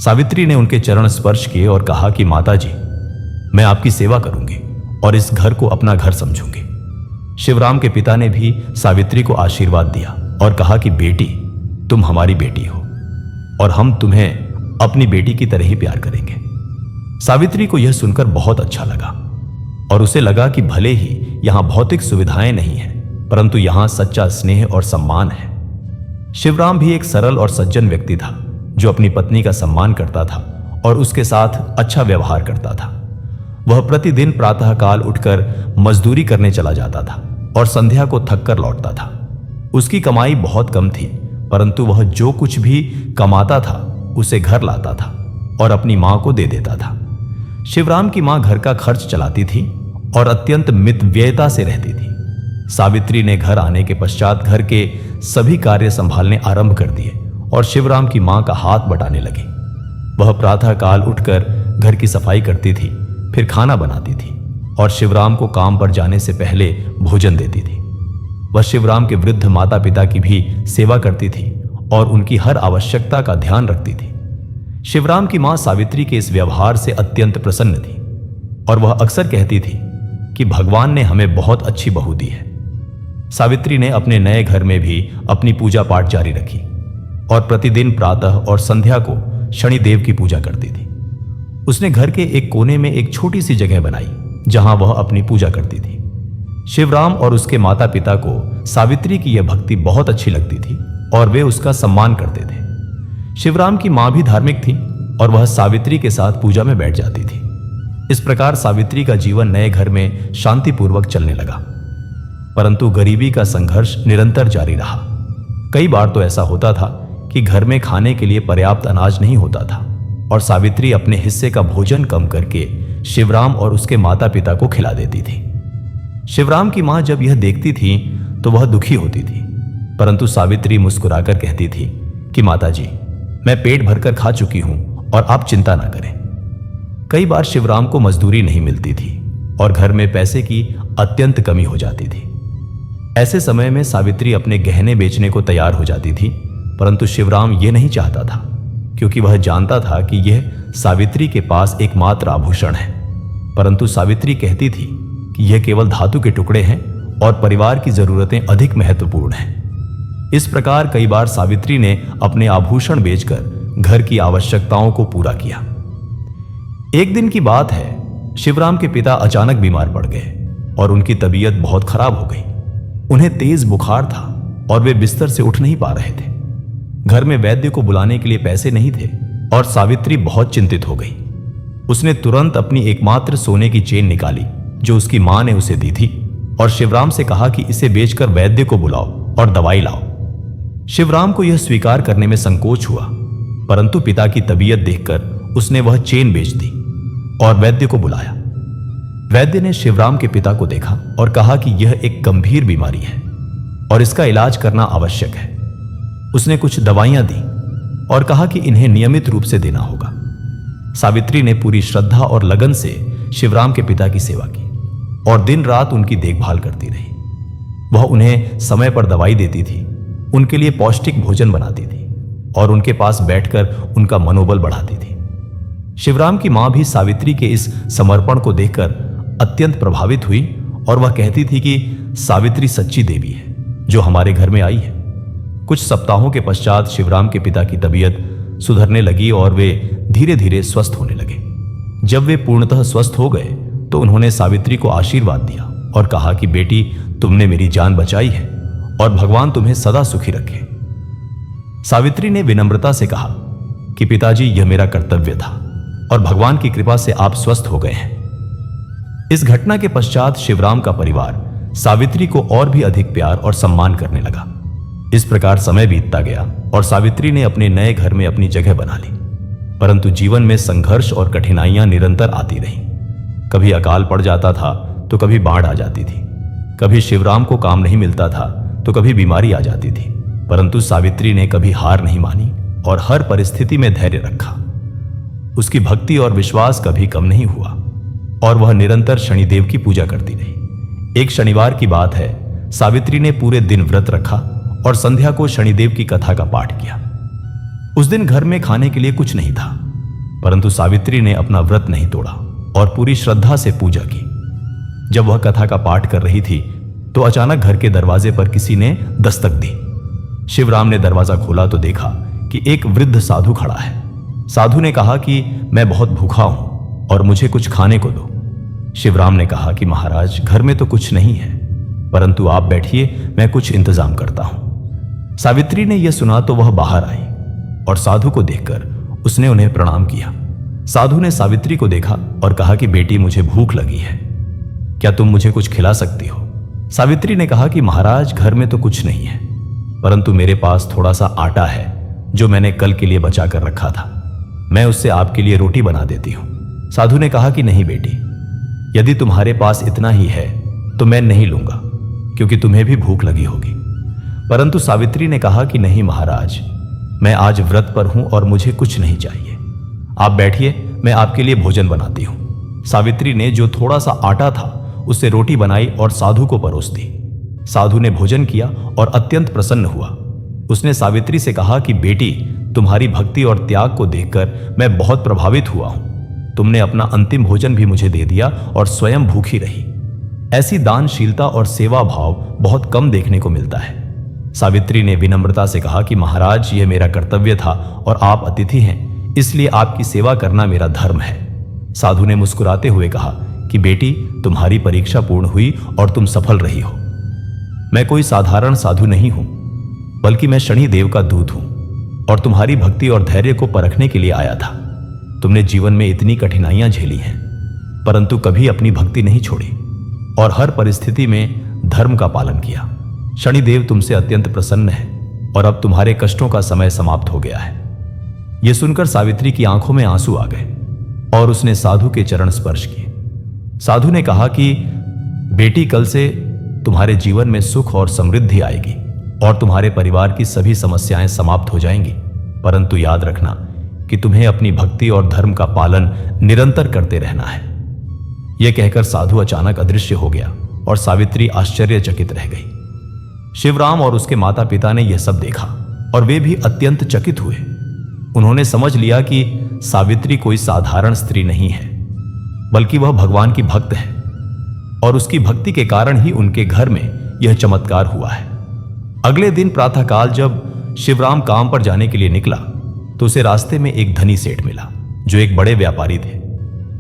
सावित्री ने उनके चरण स्पर्श किए और कहा कि माताजी, मैं आपकी सेवा करूंगी और इस घर को अपना घर समझूंगी। शिवराम के पिता ने भी सावित्री को आशीर्वाद दिया और कहा कि बेटी, तुम हमारी बेटी हो और हम तुम्हें अपनी बेटी की तरह ही प्यार करेंगे। सावित्री को यह सुनकर बहुत अच्छा लगा और उसे लगा कि भले ही यहां भौतिक सुविधाएं नहीं हैं, परंतु यहां सच्चा स्नेह और सम्मान है। शिवराम भी एक सरल और सज्जन व्यक्ति था जो अपनी पत्नी का सम्मान करता था और उसके साथ अच्छा व्यवहार करता था। वह प्रतिदिन प्रातःकाल उठकर मजदूरी करने चला जाता था और संध्या को थक कर लौटता था। उसकी कमाई बहुत कम थी, परंतु वह जो कुछ भी कमाता था उसे घर लाता था और अपनी मां को दे देता था। शिवराम की मां घर का खर्च चलाती थी और अत्यंत मितव्ययता से रहती थी। सावित्री ने घर आने के पश्चात घर के सभी कार्य संभालने आरंभ कर दिए और शिवराम की मां का हाथ बटाने लगी। वह प्रातः काल उठकर घर की सफाई करती थी, फिर खाना बनाती थी और शिवराम को काम पर जाने से पहले भोजन देती थी। वह शिवराम के वृद्ध माता पिता की भी सेवा करती थी और उनकी हर आवश्यकता का ध्यान रखती थी। शिवराम की मां सावित्री के इस व्यवहार से अत्यंत प्रसन्न थी और वह अक्सर कहती थी कि भगवान ने हमें बहुत अच्छी बहू दी है। सावित्री ने अपने नए घर में भी अपनी पूजा पाठ जारी रखी और प्रतिदिन प्रातः और संध्या को शनिदेव की पूजा करती थी। उसने घर के एक कोने में एक छोटी सी जगह बनाई जहां वह अपनी पूजा करती थी। शिवराम और उसके माता पिता को सावित्री की यह भक्ति बहुत अच्छी लगती थी और वे उसका सम्मान करते थे। शिवराम की मां भी धार्मिक थी और वह सावित्री के साथ पूजा में बैठ जाती थी। इस प्रकार सावित्री का जीवन नए घर में शांतिपूर्वक चलने लगा, परंतु गरीबी का संघर्ष निरंतर जारी रहा। कई बार तो ऐसा होता था कि घर में खाने के लिए पर्याप्त अनाज नहीं होता था और सावित्री अपने हिस्से का भोजन कम करके शिवराम और उसके माता पिता को खिला देती थी। शिवराम की मां जब यह देखती थी तो वह दुखी होती थी, परंतु सावित्री मुस्कुराकर कहती थी कि माताजी, मैं पेट भरकर खा चुकी हूं और आप चिंता ना करें। कई बार शिवराम को मजदूरी नहीं मिलती थी और घर में पैसे की अत्यंत कमी हो जाती थी। ऐसे समय में सावित्री अपने गहने बेचने को तैयार हो जाती थी, परंतु शिवराम यह नहीं चाहता था क्योंकि वह जानता था कि यह सावित्री के पास एकमात्र आभूषण है। परंतु सावित्री कहती थी कि यह केवल धातु के टुकड़े हैं और परिवार की जरूरतें अधिक महत्वपूर्ण हैं। इस प्रकार कई बार सावित्री ने अपने आभूषण बेचकर घर की आवश्यकताओं को पूरा किया। एक दिन की बात है, शिवराम के पिता अचानक बीमार पड़ गए और उनकी तबीयत बहुत खराब हो गई। उन्हें तेज बुखार था और वे बिस्तर से उठ नहीं पा रहे थे। घर में वैद्य को बुलाने के लिए पैसे नहीं थे और सावित्री बहुत चिंतित हो गई। उसने तुरंत अपनी एकमात्र सोने की चेन निकाली जो उसकी मां ने उसे दी थी और शिवराम से कहा कि इसे बेचकर वैद्य को बुलाओ और दवाई लाओ। शिवराम को यह स्वीकार करने में संकोच हुआ, परंतु पिता की तबीयत देखकर उसने वह चेन बेच दी और वैद्य को बुलाया। वैद्य ने शिवराम के पिता को देखा और कहा कि यह एक गंभीर बीमारी है और इसका इलाज करना आवश्यक है। उसने कुछ दवाइयां दी और कहा कि इन्हें नियमित रूप से देना होगा। सावित्री ने पूरी श्रद्धा और लगन से शिवराम के पिता की सेवा की और दिन रात उनकी देखभाल करती रही। वह उन्हें समय पर दवाई देती थी, उनके लिए पौष्टिक भोजन बनाती थी और उनके पास बैठकर उनका मनोबल बढ़ाती थी। शिवराम की मां भी सावित्री के इस समर्पण को देखकर अत्यंत प्रभावित हुई और वह कहती थी कि सावित्री सच्ची देवी है जो हमारे घर में आई है। कुछ सप्ताहों के पश्चात शिवराम के पिता की तबीयत सुधरने लगी और वे धीरे धीरे स्वस्थ होने लगे। जब वे पूर्णतः स्वस्थ हो गए तो उन्होंने सावित्री को आशीर्वाद दिया और कहा कि बेटी, तुमने मेरी जान बचाई है और भगवान तुम्हें सदा सुखी रखे। सावित्री ने विनम्रता से कहा कि पिताजी, यह मेरा कर्तव्य था और भगवान की कृपा से आप स्वस्थ हो गए हैं। इस घटना के पश्चात शिवराम का परिवार सावित्री को और भी अधिक प्यार और सम्मान करने लगा। इस प्रकार समय बीतता गया और सावित्री ने अपने नए घर में अपनी जगह बना ली, परंतु जीवन में संघर्ष और कठिनाइयां निरंतर आती रहीं। कभी अकाल पड़ जाता था तो कभी बाढ़ आ जाती थी, कभी शिवराम को काम नहीं मिलता था तो कभी बीमारी आ जाती थी, परंतु सावित्री ने कभी हार नहीं मानी और हर परिस्थिति में धैर्य रखा। उसकी भक्ति और विश्वास कभी कम नहीं हुआ और वह निरंतर शनिदेव की पूजा करती रही। एक शनिवार की बात है, सावित्री ने पूरे दिन व्रत रखा और संध्या को शनिदेव की कथा का पाठ किया। उस दिन घर में खाने के लिए कुछ नहीं था, परंतु सावित्री ने अपना व्रत नहीं तोड़ा और पूरी श्रद्धा से पूजा की। जब वह कथा का पाठ कर रही थी तो अचानक घर के दरवाजे पर किसी ने दस्तक दी। शिवराम ने दरवाजा खोला तो देखा कि एक वृद्ध साधु खड़ा है। साधु ने कहा कि मैं बहुत भूखा हूं और मुझे कुछ खाने को दो। शिवराम ने कहा कि महाराज, घर में तो कुछ नहीं है, परंतु आप बैठिए, मैं कुछ इंतजाम करता हूं। सावित्री ने यह सुना तो वह बाहर आई और साधु को देखकर उसने उन्हें प्रणाम किया। साधु ने सावित्री को देखा और कहा कि बेटी, मुझे भूख लगी है, क्या तुम मुझे कुछ खिला सकती हो? सावित्री ने कहा कि महाराज, घर में तो कुछ नहीं है, परंतु मेरे पास थोड़ा सा आटा है जो मैंने कल के लिए बचा कर रखा था। मैं उससे आपके लिए रोटी बना देती हूं। साधु ने कहा कि नहीं बेटी, यदि तुम्हारे पास इतना ही है तो मैं नहीं लूंगा, क्योंकि तुम्हें भी भूख लगी होगी। परंतु सावित्री ने कहा कि नहीं महाराज, मैं आज व्रत पर हूं और मुझे कुछ नहीं चाहिए। आप बैठिए, मैं आपके लिए भोजन बनाती हूं। सावित्री ने जो थोड़ा सा आटा था उससे रोटी बनाई और साधु को परोस दी। साधु ने भोजन किया और अत्यंत प्रसन्न हुआ। उसने सावित्री से कहा कि बेटी, तुम्हारी भक्ति और त्याग को देखकर मैं बहुत प्रभावित हुआ हूं। तुमने अपना अंतिम भोजन भी मुझे दे दिया और स्वयं भूखी रही। ऐसी दानशीलता और सेवा भाव बहुत कम देखने को मिलता है। सावित्री ने विनम्रता से कहा कि महाराज, यह मेरा कर्तव्य था और आप अतिथि हैं, इसलिए आपकी सेवा करना मेरा धर्म है। साधु ने मुस्कुराते हुए कहा कि बेटी, तुम्हारी परीक्षा पूर्ण हुई और तुम सफल रही हो। मैं कोई साधारण साधु नहीं हूं, बल्कि मैं शनिदेव का दूत हूं और तुम्हारी भक्ति और धैर्य को परखने के लिए आया था। तुमने जीवन में इतनी कठिनाइयां झेली हैं, परंतु कभी अपनी भक्ति नहीं छोड़ी और हर परिस्थिति में धर्म का पालन किया। शनिदेव तुमसे अत्यंत प्रसन्न है और अब तुम्हारे कष्टों का समय समाप्त हो गया है। यह सुनकर सावित्री की आंखों में आंसू आ गए और उसने साधु के चरण स्पर्श किए। साधु ने कहा कि बेटी, कल से तुम्हारे जीवन में सुख और समृद्धि आएगी और तुम्हारे परिवार की सभी समस्याएं समाप्त हो जाएंगी। परंतु याद रखना कि तुम्हें अपनी भक्ति और धर्म का पालन निरंतर करते रहना है। यह कहकर साधु अचानक अदृश्य हो गया और सावित्री आश्चर्यचकित रह गई। शिवराम और उसके माता पिता ने यह सब देखा और वे भी अत्यंत चकित हुए। उन्होंने समझ लिया कि सावित्री कोई साधारण स्त्री नहीं है, बल्कि वह भगवान की भक्त है और उसकी भक्ति के कारण ही उनके घर में यह चमत्कार हुआ है। अगले दिन प्रातःकाल जब शिवराम काम पर जाने के लिए निकला तो उसे रास्ते में एक धनी सेठ मिला जो एक बड़े व्यापारी थे।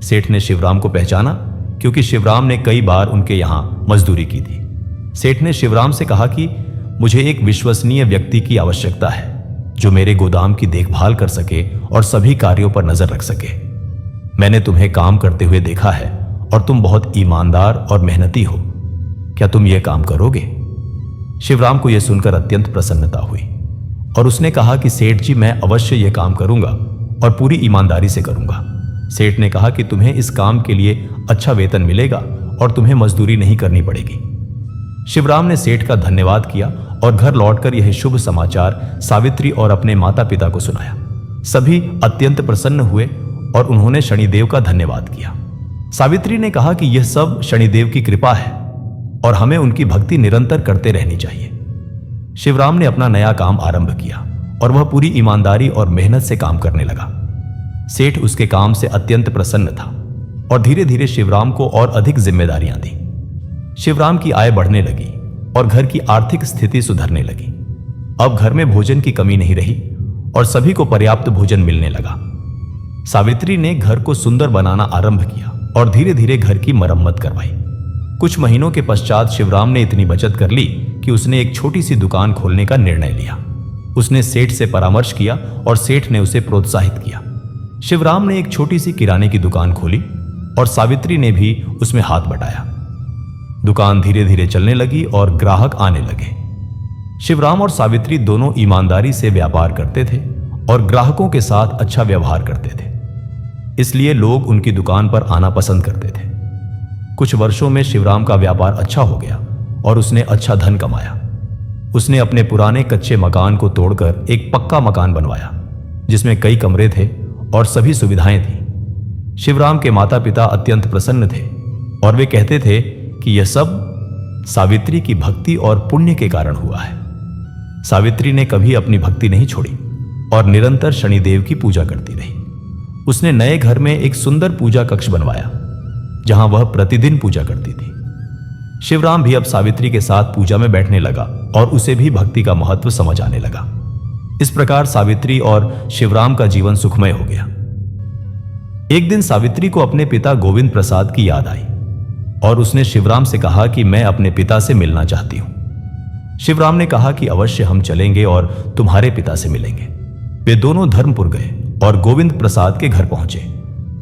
सेठ ने शिवराम को पहचाना क्योंकि शिवराम ने कई बार उनके यहां मजदूरी की थी। सेठ ने शिवराम से कहा कि मुझे एक विश्वसनीय व्यक्ति की आवश्यकता है जो मेरे गोदाम की देखभाल कर सके और सभी कार्यों पर नजर रख सके। मैंने तुम्हें काम करते हुए देखा है और तुम बहुत ईमानदार और मेहनती हो। क्या तुम यह काम करोगे? शिवराम को यह सुनकर अत्यंत प्रसन्नता हुई और उसने कहा कि सेठ जी, मैं अवश्य यह काम करूंगा और पूरी ईमानदारी से करूंगा। सेठ ने कहा कि तुम्हें इस काम के लिए अच्छा वेतन मिलेगा और तुम्हें मजदूरी नहीं करनी पड़ेगी। शिवराम ने सेठ का धन्यवाद किया और घर लौटकर यह शुभ समाचार सावित्री और अपने माता पिता को सुनाया। सभी अत्यंत प्रसन्न हुए और उन्होंने शनिदेव का धन्यवाद किया। सावित्री ने कहा कि यह सब शनिदेव की कृपा है और हमें उनकी भक्ति निरंतर करते रहनी चाहिए। शिवराम ने अपना नया काम आरंभ किया और वह पूरी ईमानदारी और मेहनत से काम करने लगा। सेठ उसके काम से अत्यंत प्रसन्न था और धीरे धीरे शिवराम को और अधिक जिम्मेदारियां दी। शिवराम की आय बढ़ने लगी और घर की आर्थिक स्थिति सुधरने लगी। अब घर में भोजन की कमी नहीं रही और सभी को पर्याप्त भोजन मिलने लगा। सावित्री ने घर को सुंदर बनाना आरंभ किया और धीरे धीरे घर की मरम्मत करवाई। कुछ महीनों के पश्चात शिवराम ने इतनी बचत कर ली कि उसने एक छोटी सी दुकान खोलने का निर्णय लिया। उसने सेठ से परामर्श किया और सेठ ने उसे प्रोत्साहित किया। शिवराम ने एक छोटी सी किराने की दुकान खोली और सावित्री ने भी उसमें हाथ बटाया। दुकान धीरे धीरे चलने लगी और ग्राहक आने लगे। शिवराम और सावित्री दोनों ईमानदारी से व्यापार करते थे और ग्राहकों के साथ अच्छा व्यवहार करते थे, इसलिए लोग उनकी दुकान पर आना पसंद करते थे। कुछ वर्षों में शिवराम का व्यापार अच्छा हो गया और उसने अच्छा धन कमाया। उसने अपने पुराने कच्चे मकान को तोड़कर एक पक्का मकान बनवाया जिसमें कई कमरे थे और सभी सुविधाएं थीं। शिवराम के माता पिता अत्यंत प्रसन्न थे और वे कहते थे कि यह सब सावित्री की भक्ति और पुण्य के कारण हुआ है। सावित्री ने कभी अपनी भक्ति नहीं छोड़ी और निरंतर शनिदेव की पूजा करती रही। उसने नए घर में एक सुंदर पूजा कक्ष बनवाया जहां वह प्रतिदिन पूजा करती थी। शिवराम भी अब सावित्री के साथ पूजा में बैठने लगा और उसे भी भक्ति का महत्व समझ आने लगा। इस प्रकार सावित्री और शिवराम का जीवन सुखमय हो गया। एक दिन सावित्री को अपने पिता गोविंद प्रसाद की याद आई और उसने शिवराम से कहा कि मैं अपने पिता से मिलना चाहती हूं। शिवराम ने कहा कि अवश्य हम चलेंगे और तुम्हारे पिता से मिलेंगे। वे दोनों धर्मपुर गए और गोविंद प्रसाद के घर पहुंचे।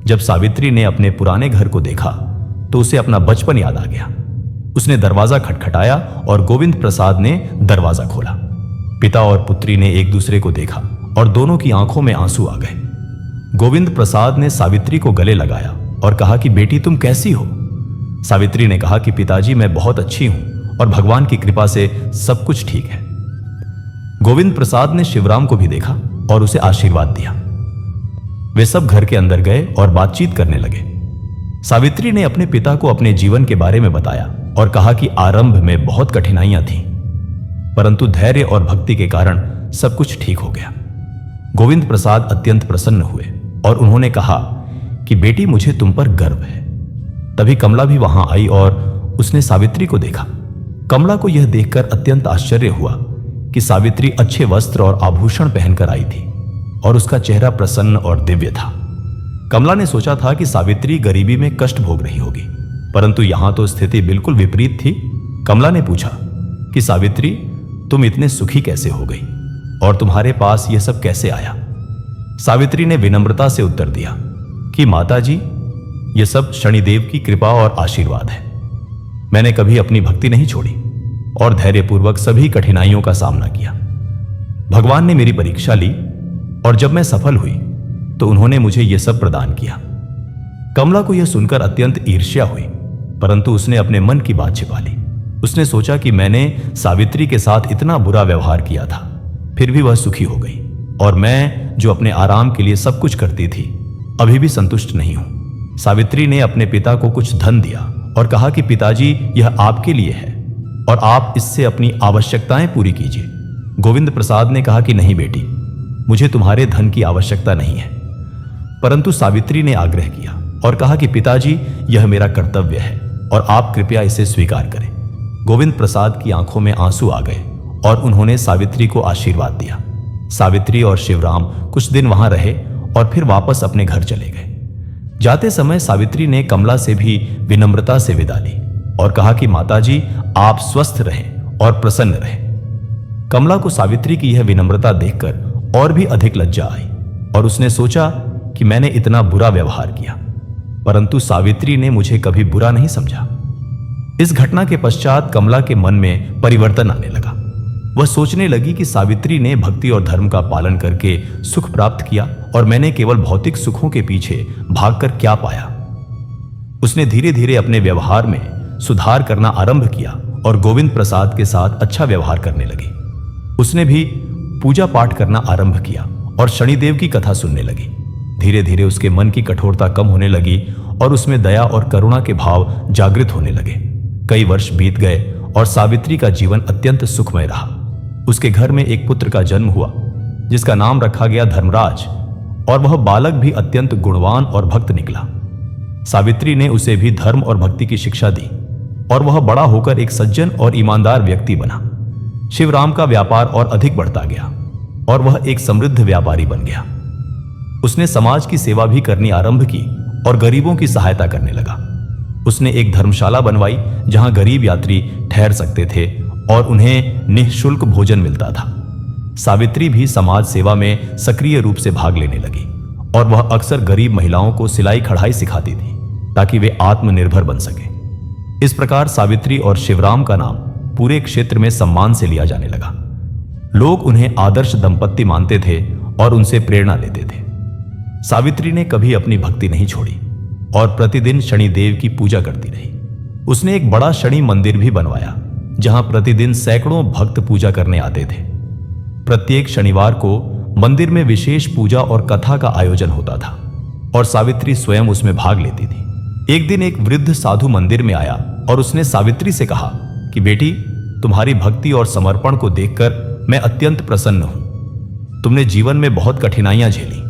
जब सावित्री ने अपने पुराने घर को देखा तो उसे अपना बचपन याद आ गया। उसने दरवाजा खटखटाया और गोविंद प्रसाद ने दरवाजा खोला। पिता और पुत्री ने एक दूसरे को देखा और दोनों की आंखों में आंसू आ गए। गोविंद प्रसाद ने सावित्री को गले लगाया और कहा कि बेटी तुम कैसी हो। सावित्री ने कहा कि पिताजी मैं बहुत अच्छी हूं और भगवान की कृपा से सब कुछ ठीक है। गोविंद प्रसाद ने शिवराम को भी देखा और उसे आशीर्वाद दिया। वे सब घर के अंदर गए और बातचीत करने लगे। सावित्री ने अपने पिता को अपने जीवन के बारे में बताया और कहा कि आरंभ में बहुत कठिनाइयां थीं, परंतु धैर्य और भक्ति के कारण सब कुछ ठीक हो गया। गोविंद प्रसाद अत्यंत प्रसन्न हुए और उन्होंने कहा कि बेटी मुझे तुम पर गर्व है। तभी कमला भी वहां आई और उसने सावित्री को देखा। कमला को यह देखकर अत्यंत आश्चर्य हुआ कि सावित्री अच्छे वस्त्र और आभूषण पहनकर आई थी और उसका चेहरा प्रसन्न और दिव्य था। कमला ने सोचा था कि सावित्री गरीबी में कष्ट भोग रही होगी, परंतु यहां तो स्थिति बिल्कुल विपरीत थी। कमला ने पूछा कि सावित्री तुम इतने सुखी कैसे हो गई और तुम्हारे पास यह सब कैसे आया। सावित्री ने विनम्रता से उत्तर दिया कि माताजी यह सब शनिदेव की कृपा और आशीर्वाद है। मैंने कभी अपनी भक्ति नहीं छोड़ी और धैर्यपूर्वक सभी कठिनाइयों का सामना किया। भगवान ने मेरी परीक्षा ली और जब मैं सफल हुई तो उन्होंने मुझे यह सब प्रदान किया। कमला को यह सुनकर अत्यंत ईर्ष्या हुई, परंतु उसने अपने मन की बात छिपा ली। उसने सोचा कि मैंने सावित्री के साथ इतना बुरा व्यवहार किया था, फिर भी वह सुखी हो गई और मैं जो अपने आराम के लिए सब कुछ करती थी अभी भी संतुष्ट नहीं हूं। सावित्री ने अपने पिता को कुछ धन दिया और कहा कि पिताजी यह आपके लिए है और आप इससे अपनी आवश्यकताएं पूरी कीजिए। गोविंद प्रसाद ने कहा कि नहीं बेटी, मुझे तुम्हारे धन की आवश्यकता नहीं है। परंतु सावित्री ने आग्रह किया और कहा कि पिताजी यह मेरा कर्तव्य है और आप कृपया इसे स्वीकार करें। गोविंद प्रसाद की आंखों में आंसू आ गए और उन्होंने सावित्री को आशीर्वाद दिया। सावित्री और शिवराम कुछ दिन वहां रहे और फिर वापस अपने घर चले गए। जाते समय सावित्री ने कमला से भी विनम्रता से विदा ली और कहा कि माताजी आप स्वस्थ रहें और प्रसन्न रहें। कमला को सावित्री की यह विनम्रता देखकर और भी अधिक लज्जा आई और उसने सोचा कि मैंने इतना बुरा व्यवहार किया, परंतु सावित्री ने मुझे कभी बुरा नहीं समझा। इस घटना के पश्चात कमला के मन में परिवर्तन आने लगा। वह सोचने लगी कि सावित्री ने भक्ति और धर्म का पालन करके सुख प्राप्त किया और मैंने केवल भौतिक सुखों के पीछे भागकर क्या पाया। उसने धीरे धीरे अपने व्यवहार में सुधार करना आरंभ किया और गोविंद प्रसाद के साथ अच्छा व्यवहार करने लगी। उसने भी पूजा पाठ करना आरंभ किया और शनिदेव की कथा सुनने लगी। धीरे धीरे उसके मन की कठोरता कम होने लगी और उसमें दया और करुणा के भाव जागृत होने लगे। कई वर्ष बीत गए और सावित्री का जीवन अत्यंत सुखमय रहा। उसके घर में एक पुत्र का जन्म हुआ जिसका नाम रखा गया धर्मराज और वह बालक भी अत्यंत गुणवान और भक्त निकला। सावित्री ने उसे भी धर्म और भक्ति की शिक्षा दी और वह बड़ा होकर एक सज्जन और ईमानदार व्यक्ति बना। शिवराम का व्यापार और अधिक बढ़ता गया और वह एक समृद्ध व्यापारी बन गया। उसने समाज की सेवा भी करनी आरंभ की और गरीबों की सहायता करने लगा। उसने एक धर्मशाला बनवाई जहां गरीब यात्री ठहर सकते थे और उन्हें निःशुल्क भोजन मिलता था। सावित्री भी समाज सेवा में सक्रिय रूप से भाग लेने लगी और वह अक्सर गरीब महिलाओं को सिलाई कढ़ाई सिखाती थी ताकि वे आत्मनिर्भर बन सके। इस प्रकार सावित्री और शिवराम का नाम पूरे क्षेत्र में सम्मान से लिया जाने लगा। लोग उन्हें आदर्श दंपत्ति मानते थे और उनसे प्रेरणा लेते थे। सावित्री ने कभी अपनी भक्ति नहीं छोड़ी और प्रतिदिन शनिदेव की पूजा करती रही। उसने एक बड़ा शनि मंदिर भी बनवाया जहां प्रतिदिन सैकड़ों भक्त पूजा करने आते थे। प्रत्येक शनिवार को मंदिर में विशेष पूजा और कथा का आयोजन होता था और सावित्री स्वयं उसमें भाग लेती थी। एक दिन एक वृद्ध साधु मंदिर में आया और उसने सावित्री से कहा कि बेटी, तुम्हारी भक्ति और समर्पण को देखकर मैं अत्यंत प्रसन्न हूं। तुमने जीवन में बहुत कठिनाइयां झेली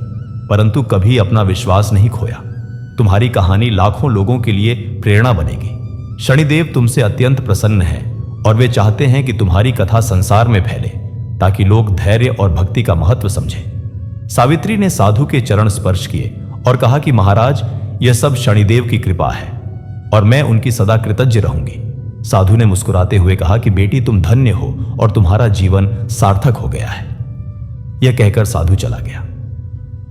परंतु कभी अपना विश्वास नहीं खोया। तुम्हारी कहानी लाखों लोगों के लिए प्रेरणा बनेगी। शनिदेव तुमसे अत्यंत प्रसन्न है और वे चाहते हैं कि तुम्हारी कथा संसार में फैले ताकि लोग धैर्य और भक्ति का महत्व समझें। सावित्री ने साधु के चरण स्पर्श किए और कहा कि महाराज, यह सब शनिदेव की कृपा है और मैं उनकी सदा कृतज्ञ रहूंगी। साधु ने मुस्कुराते हुए कहा कि बेटी, तुम धन्य हो और तुम्हारा जीवन सार्थक हो गया है। यह कहकर साधु चला गया।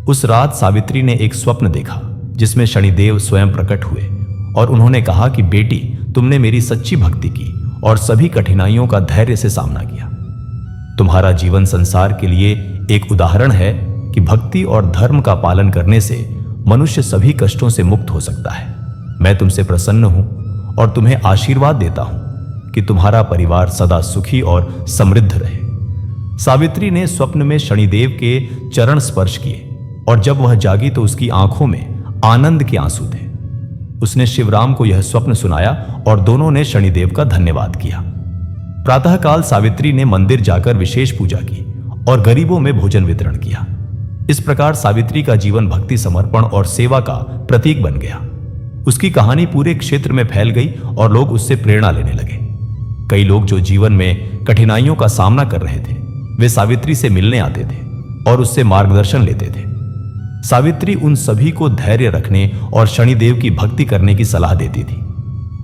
उस रात सावित्री ने एक स्वप्न देखा जिसमें शनिदेव स्वयं प्रकट हुए और उन्होंने कहा कि बेटी, तुमने मेरी सच्ची भक्ति की और सभी कठिनाइयों का धैर्य से सामना किया। तुम्हारा जीवन संसार के लिए एक उदाहरण है कि भक्ति और धर्म का पालन करने से मनुष्य सभी कष्टों से मुक्त हो सकता है। मैं तुमसे प्रसन्न हूं और तुम्हें आशीर्वाद देता हूं कि तुम्हारा परिवार सदा सुखी और समृद्ध रहे। सावित्री ने स्वप्न में शनिदेव के चरण स्पर्श किए और जब वह जागी तो उसकी आंखों में आनंद के आंसू थे। उसने शिवराम को यह स्वप्न सुनाया और दोनों ने शनिदेव का धन्यवाद किया। प्रातःकाल सावित्री ने मंदिर जाकर विशेष पूजा की और गरीबों में भोजन वितरण किया। इस प्रकार सावित्री का जीवन भक्ति, समर्पण और सेवा का प्रतीक बन गया। उसकी कहानी पूरे क्षेत्र में फैल गई और लोग उससे प्रेरणा लेने लगे। कई लोग जो जीवन में कठिनाइयों का सामना कर रहे थे, वे सावित्री से मिलने आते थे और उससे मार्गदर्शन लेते थे। सावित्री उन सभी को धैर्य रखने और शनिदेव की भक्ति करने की सलाह देती थी।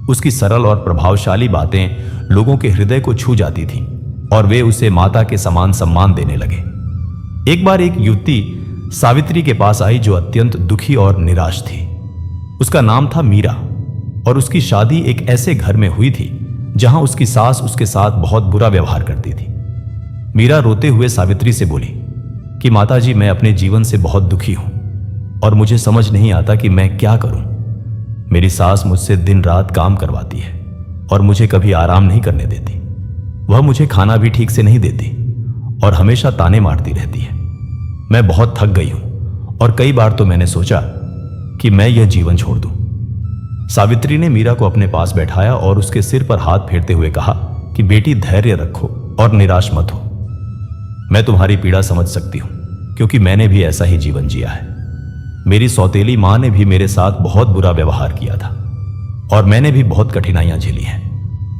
उसकी सरल और प्रभावशाली बातें लोगों के हृदय को छू जाती थीं और वे उसे माता के समान सम्मान देने लगे। एक बार एक युवती सावित्री के पास आई जो अत्यंत दुखी और निराश थी। उसका नाम था मीरा और उसकी शादी एक ऐसे घर में हुई थी जहां उसकी सास उसके साथ बहुत बुरा व्यवहार करती थी। मीरा रोते हुए सावित्री से बोली कि माताजी, मैं अपने जीवन से बहुत दुखी हूं और मुझे समझ नहीं आता कि मैं क्या करूं। मेरी सास मुझसे दिन रात काम करवाती है और मुझे कभी आराम नहीं करने देती। वह मुझे खाना भी ठीक से नहीं देती और हमेशा ताने मारती रहती है। मैं बहुत थक गई हूं और कई बार तो मैंने सोचा कि मैं यह जीवन छोड़ दूं। सावित्री ने मीरा को अपने पास बैठाया और उसके सिर पर हाथ फेरते हुए कहा कि बेटी, धैर्य रखो और निराश मत हो। मैं तुम्हारी पीड़ा समझ सकती हूं क्योंकि मैंने भी ऐसा ही जीवन जिया है। मेरी सौतेली मां ने भी मेरे साथ बहुत बुरा व्यवहार किया था और मैंने भी बहुत कठिनाइयां झेली हैं,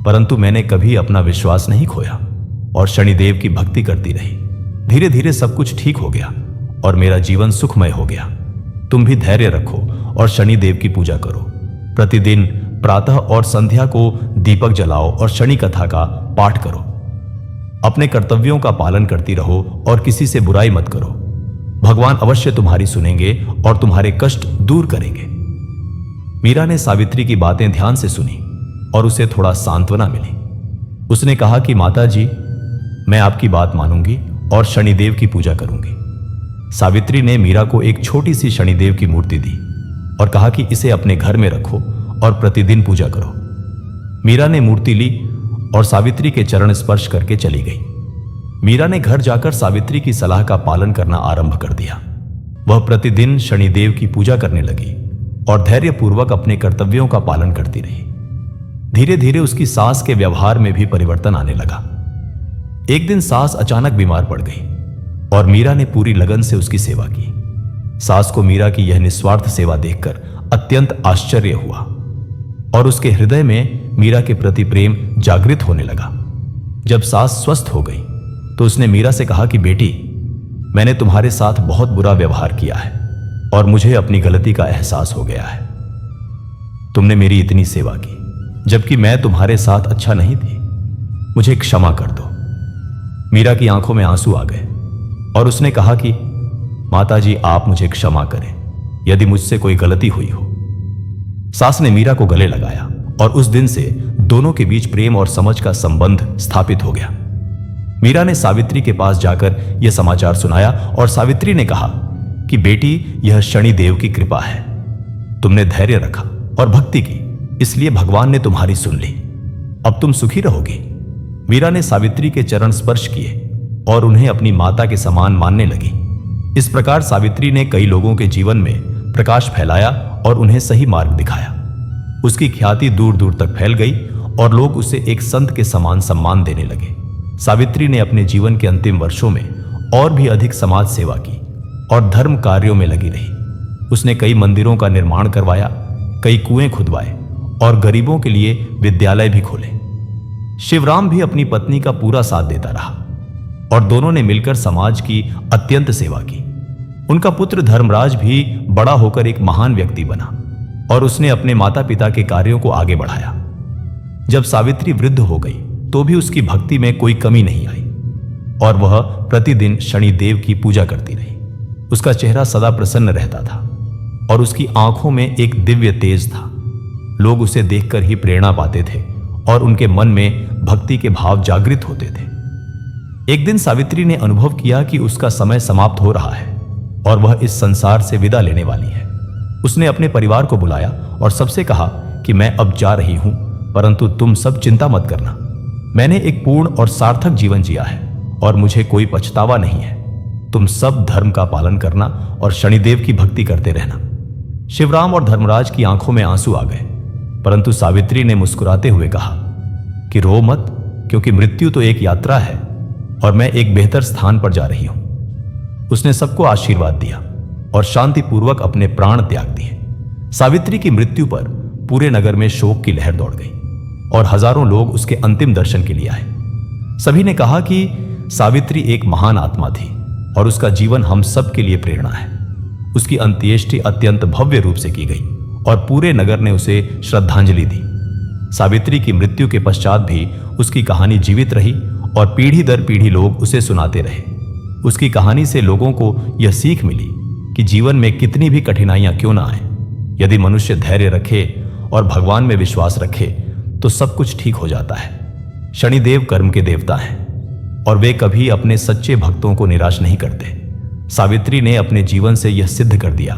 परंतु मैंने कभी अपना विश्वास नहीं खोया और शनिदेव की भक्ति करती रही। धीरे धीरे सब कुछ ठीक हो गया और मेरा जीवन सुखमय हो गया। तुम भी धैर्य रखो और शनिदेव की पूजा करो। प्रतिदिन प्रातः और संध्या को दीपक जलाओ और शनि कथा का पाठ करो। अपने कर्तव्यों का पालन करती रहो और किसी से बुराई मत करो। भगवान अवश्य तुम्हारी सुनेंगे और तुम्हारे कष्ट दूर करेंगे। मीरा ने सावित्री की बातें ध्यान से सुनी और उसे थोड़ा सांत्वना मिली। उसने कहा कि माताजी, मैं आपकी बात मानूंगी और शनिदेव की पूजा करूंगी। सावित्री ने मीरा को एक छोटी सी शनिदेव की मूर्ति दी और कहा कि इसे अपने घर में रखो और प्रतिदिन पूजा करो। मीरा ने मूर्ति ली और सावित्री के चरण स्पर्श करके चली गई। मीरा ने घर जाकर सावित्री की सलाह का पालन करना आरंभ कर दिया। वह प्रतिदिन शनिदेव की पूजा करने लगी और धैर्यपूर्वक अपने कर्तव्यों का पालन करती रही। धीरे धीरे उसकी सास के व्यवहार में भी परिवर्तन आने लगा। एक दिन सास अचानक बीमार पड़ गई और मीरा ने पूरी लगन से उसकी सेवा की। सास को मीरा की यह निस्वार्थ सेवा देखकर अत्यंत आश्चर्य हुआ और उसके हृदय में मीरा के प्रति प्रेम जागृत होने लगा। जब सास स्वस्थ हो गई तो उसने मीरा से कहा कि बेटी, मैंने तुम्हारे साथ बहुत बुरा व्यवहार किया है और मुझे अपनी गलती का एहसास हो गया है। तुमने मेरी इतनी सेवा की जबकि मैं तुम्हारे साथ अच्छा नहीं थी। मुझे क्षमा कर दो। मीरा की आंखों में आंसू आ गए और उसने कहा कि माताजी, आप मुझे क्षमा करें यदि मुझसे कोई गलती हुई हो। सास ने मीरा को गले लगाया और उस दिन से दोनों के बीच प्रेम और समझ का संबंध स्थापित हो गया। मीरा ने सावित्री के पास जाकर यह समाचार सुनाया और सावित्री ने कहा कि बेटी, यह शनिदेव की कृपा है। तुमने धैर्य रखा और भक्ति की, इसलिए भगवान ने तुम्हारी सुन ली। अब तुम सुखी रहोगी। मीरा ने सावित्री के चरण स्पर्श किए और उन्हें अपनी माता के समान मानने लगी। इस प्रकार सावित्री ने कई लोगों के जीवन में प्रकाश फैलाया और उन्हें सही मार्ग दिखाया। उसकी ख्याति दूर दूर तक फैल गई और लोग उसे एक संत के समान सम्मान देने लगे। सावित्री ने अपने जीवन के अंतिम वर्षों में और भी अधिक समाज सेवा की और धर्म कार्यों में लगी रही। उसने कई मंदिरों का निर्माण करवाया, कई कुएं खुदवाए और गरीबों के लिए विद्यालय भी खोले। शिवराम भी अपनी पत्नी का पूरा साथ देता रहा और दोनों ने मिलकर समाज की अत्यंत सेवा की। उनका पुत्र धर्मराज भी बड़ा होकर एक महान व्यक्ति बना और उसने अपने माता पिता के कार्यों को आगे बढ़ाया। जब सावित्री वृद्ध हो गई तो भी उसकी भक्ति में कोई कमी नहीं आई और वह प्रतिदिन शनिदेव की पूजा करती रही। उसका चेहरा सदा प्रसन्न रहता था और उसकी आंखों में एक दिव्य तेज था। लोग उसे देखकर ही प्रेरणा पाते थे और उनके मन में भक्ति के भाव जागृत होते थे। एक दिन सावित्री ने अनुभव किया कि उसका समय समाप्त हो रहा है और वह इस संसार से विदा लेने वाली है। उसने अपने परिवार को बुलाया और सबसे कहा कि मैं अब जा रही हूं, परंतु तुम सब चिंता मत करना। मैंने एक पूर्ण और सार्थक जीवन जिया है और मुझे कोई पछतावा नहीं है। तुम सब धर्म का पालन करना और शनिदेव की भक्ति करते रहना। शिवराम और धर्मराज की आंखों में आंसू आ गए, परंतु सावित्री ने मुस्कुराते हुए कहा कि रो मत, क्योंकि मृत्यु तो एक यात्रा है और मैं एक बेहतर स्थान पर जा रही हूं। उसने सबको आशीर्वाद दिया और शांतिपूर्वक अपने प्राण त्याग दिए। सावित्री की मृत्यु पर पूरे नगर में शोक की लहर दौड़ गई और हजारों लोग उसके अंतिम दर्शन के लिए आए। सभी ने कहा कि सावित्री एक महान आत्मा थी और उसका जीवन हम सब के लिए प्रेरणा है। उसकी अंत्येष्टि अत्यंत भव्य रूप से की गई और पूरे नगर ने उसे श्रद्धांजलि दी। सावित्री की मृत्यु के पश्चात भी उसकी कहानी जीवित रही और पीढ़ी दर पीढ़ी लोग उसे सुनाते रहे। उसकी कहानी से लोगों को यह सीख मिली कि जीवन में कितनी भी कठिनाइयां क्यों ना आए, यदि मनुष्य धैर्य रखे और भगवान में विश्वास रखे तो सब कुछ ठीक हो जाता है। शनिदेव कर्म के देवता हैं और वे कभी अपने सच्चे भक्तों को निराश नहीं करते। सावित्री ने अपने जीवन से यह सिद्ध कर दिया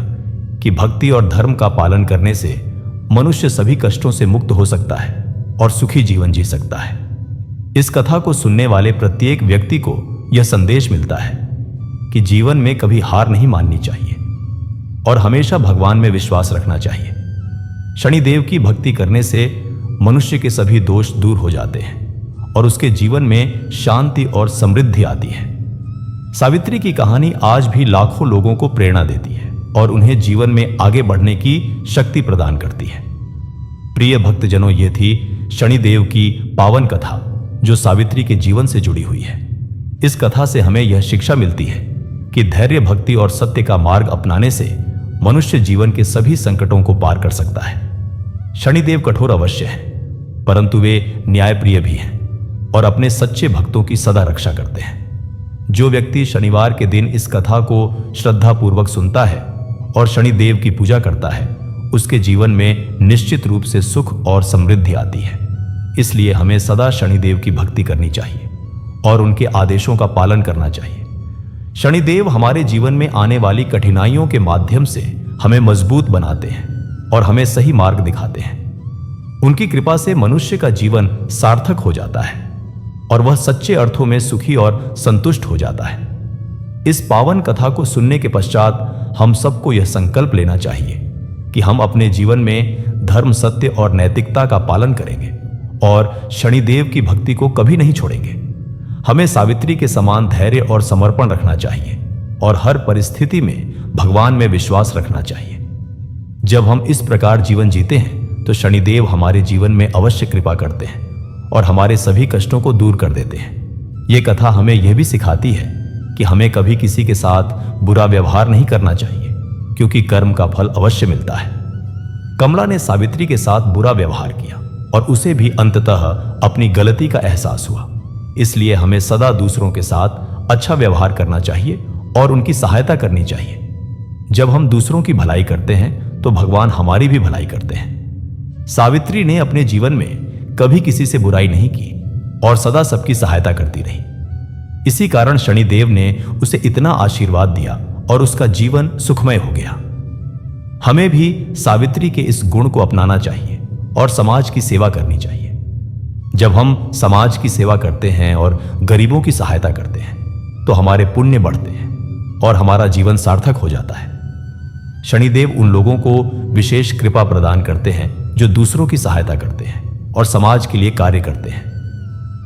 कि भक्ति और धर्म का पालन करने से मनुष्य सभी कष्टों से मुक्त हो सकता है और सुखी जीवन जी सकता है। इस कथा को सुनने वाले प्रत्येक व्यक्ति को यह संदेश मिलता है कि जीवन में कभी हार नहीं माननी चाहिए और हमेशा भगवान में विश्वास रखना चाहिए। शनिदेव की भक्ति करने से मनुष्य के सभी दोष दूर हो जाते हैं और उसके जीवन में शांति और समृद्धि आती है। सावित्री की कहानी आज भी लाखों लोगों को प्रेरणा देती है और उन्हें जीवन में आगे बढ़ने की शक्ति प्रदान करती है। प्रिय भक्तजनों, ये थी शनिदेव की पावन कथा जो सावित्री के जीवन से जुड़ी हुई है। इस कथा से हमें यह शिक्षा मिलती है कि धैर्य, भक्ति और सत्य का मार्ग अपनाने से मनुष्य जीवन के सभी संकटों को पार कर सकता है। शनिदेव कठोर अवश्य हैं, परंतु वे न्यायप्रिय भी हैं और अपने सच्चे भक्तों की सदा रक्षा करते हैं। जो व्यक्ति शनिवार के दिन इस कथा को श्रद्धापूर्वक सुनता है और शनिदेव की पूजा करता है, उसके जीवन में निश्चित रूप से सुख और समृद्धि आती है। इसलिए हमें सदा शनिदेव की भक्ति करनी चाहिए और उनके आदेशों का पालन करना चाहिए। शनिदेव हमारे जीवन में आने वाली कठिनाइयों के माध्यम से हमें मजबूत बनाते हैं और हमें सही मार्ग दिखाते हैं। उनकी कृपा से मनुष्य का जीवन सार्थक हो जाता है और वह सच्चे अर्थों में सुखी और संतुष्ट हो जाता है। इस पावन कथा को सुनने के पश्चात हम सबको यह संकल्प लेना चाहिए कि हम अपने जीवन में धर्म, सत्य और नैतिकता का पालन करेंगे और शनिदेव की भक्ति को कभी नहीं छोड़ेंगे। हमें सावित्री के समान धैर्य और समर्पण रखना चाहिए और हर परिस्थिति में भगवान में विश्वास रखना चाहिए। जब हम इस प्रकार जीवन जीते हैं तो शनिदेव हमारे जीवन में अवश्य कृपा करते हैं और हमारे सभी कष्टों को दूर कर देते हैं। ये कथा हमें यह भी सिखाती है कि हमें कभी किसी के साथ बुरा व्यवहार नहीं करना चाहिए, क्योंकि कर्म का फल अवश्य मिलता है। कमला ने सावित्री के साथ बुरा व्यवहार किया और उसे भी अंततः अपनी गलती का एहसास हुआ। इसलिए हमें सदा दूसरों के साथ अच्छा व्यवहार करना चाहिए और उनकी सहायता करनी चाहिए। जब हम दूसरों की भलाई करते हैं तो भगवान हमारी भी भलाई करते हैं। सावित्री ने अपने जीवन में कभी किसी से बुराई नहीं की और सदा सबकी सहायता करती रही। इसी कारण शनिदेव ने उसे इतना आशीर्वाद दिया और उसका जीवन सुखमय हो गया। हमें भी सावित्री के इस गुण को अपनाना चाहिए और समाज की सेवा करनी चाहिए। जब हम समाज की सेवा करते हैं और गरीबों की सहायता करते हैं तो हमारे पुण्य बढ़ते हैं और हमारा जीवन सार्थक हो जाता है। शनिदेव उन लोगों को विशेष कृपा प्रदान करते हैं जो दूसरों की सहायता करते हैं और समाज के लिए कार्य करते हैं।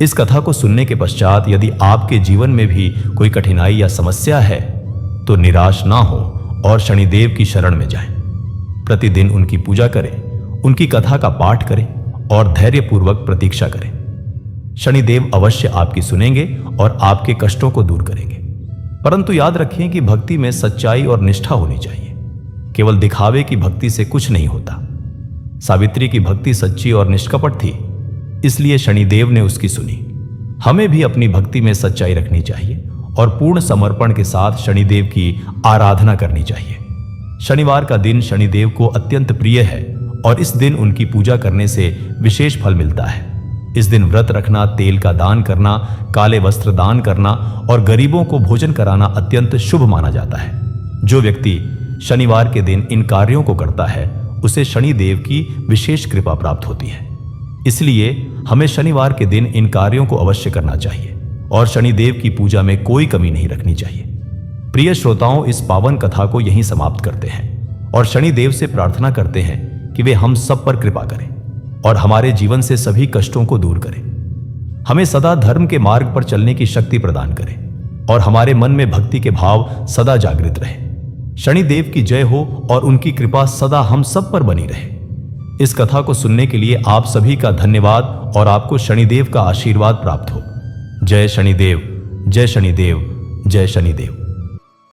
इस कथा को सुनने के पश्चात यदि आपके जीवन में भी कोई कठिनाई या समस्या है तो निराश ना हो और शनिदेव की शरण में जाएं। प्रतिदिन उनकी पूजा करें, उनकी कथा का पाठ करें और धैर्यपूर्वक प्रतीक्षा करें। शनिदेव अवश्य आपकी सुनेंगे और आपके कष्टों को दूर करेंगे। परंतु याद रखें कि भक्ति में सच्चाई और निष्ठा होनी चाहिए। केवल दिखावे की भक्ति से कुछ नहीं होता। सावित्री की भक्ति सच्ची और निष्कपट थी, इसलिए शनिदेव ने उसकी सुनी। हमें भी अपनी भक्ति में सच्चाई रखनी चाहिए और पूर्ण समर्पण के साथ शनिदेव की आराधना करनी चाहिए। शनिवार का दिन शनिदेव को अत्यंत प्रिय है और इस दिन उनकी पूजा करने से विशेष फल मिलता है। इस दिन व्रत रखना, तेल का दान करना, काले वस्त्र दान करना और गरीबों को भोजन कराना अत्यंत शुभ माना जाता है। जो व्यक्ति शनिवार के दिन इन कार्यों को करता है उसे शनिदेव की विशेष कृपा प्राप्त होती है। इसलिए हमें शनिवार के दिन इन कार्यों को अवश्य करना चाहिए और शनिदेव की पूजा में कोई कमी नहीं रखनी चाहिए। प्रिय श्रोताओं, इस पावन कथा को यहीं समाप्त करते हैं और शनिदेव से प्रार्थना करते हैं कि वे हम सब पर कृपा करें और हमारे जीवन से सभी कष्टों को दूर करें, हमें सदा धर्म के मार्ग पर चलने की शक्ति प्रदान करें और हमारे मन में भक्ति के भाव सदा जागृत रहे। शनिदेव की जय हो और उनकी कृपा सदा हम सब पर बनी रहे। इस कथा को सुनने के लिए आप सभी का धन्यवाद और आपको शनिदेव का आशीर्वाद प्राप्त हो। जय शनिदेव, जय शनिदेव, जय शनिदेव।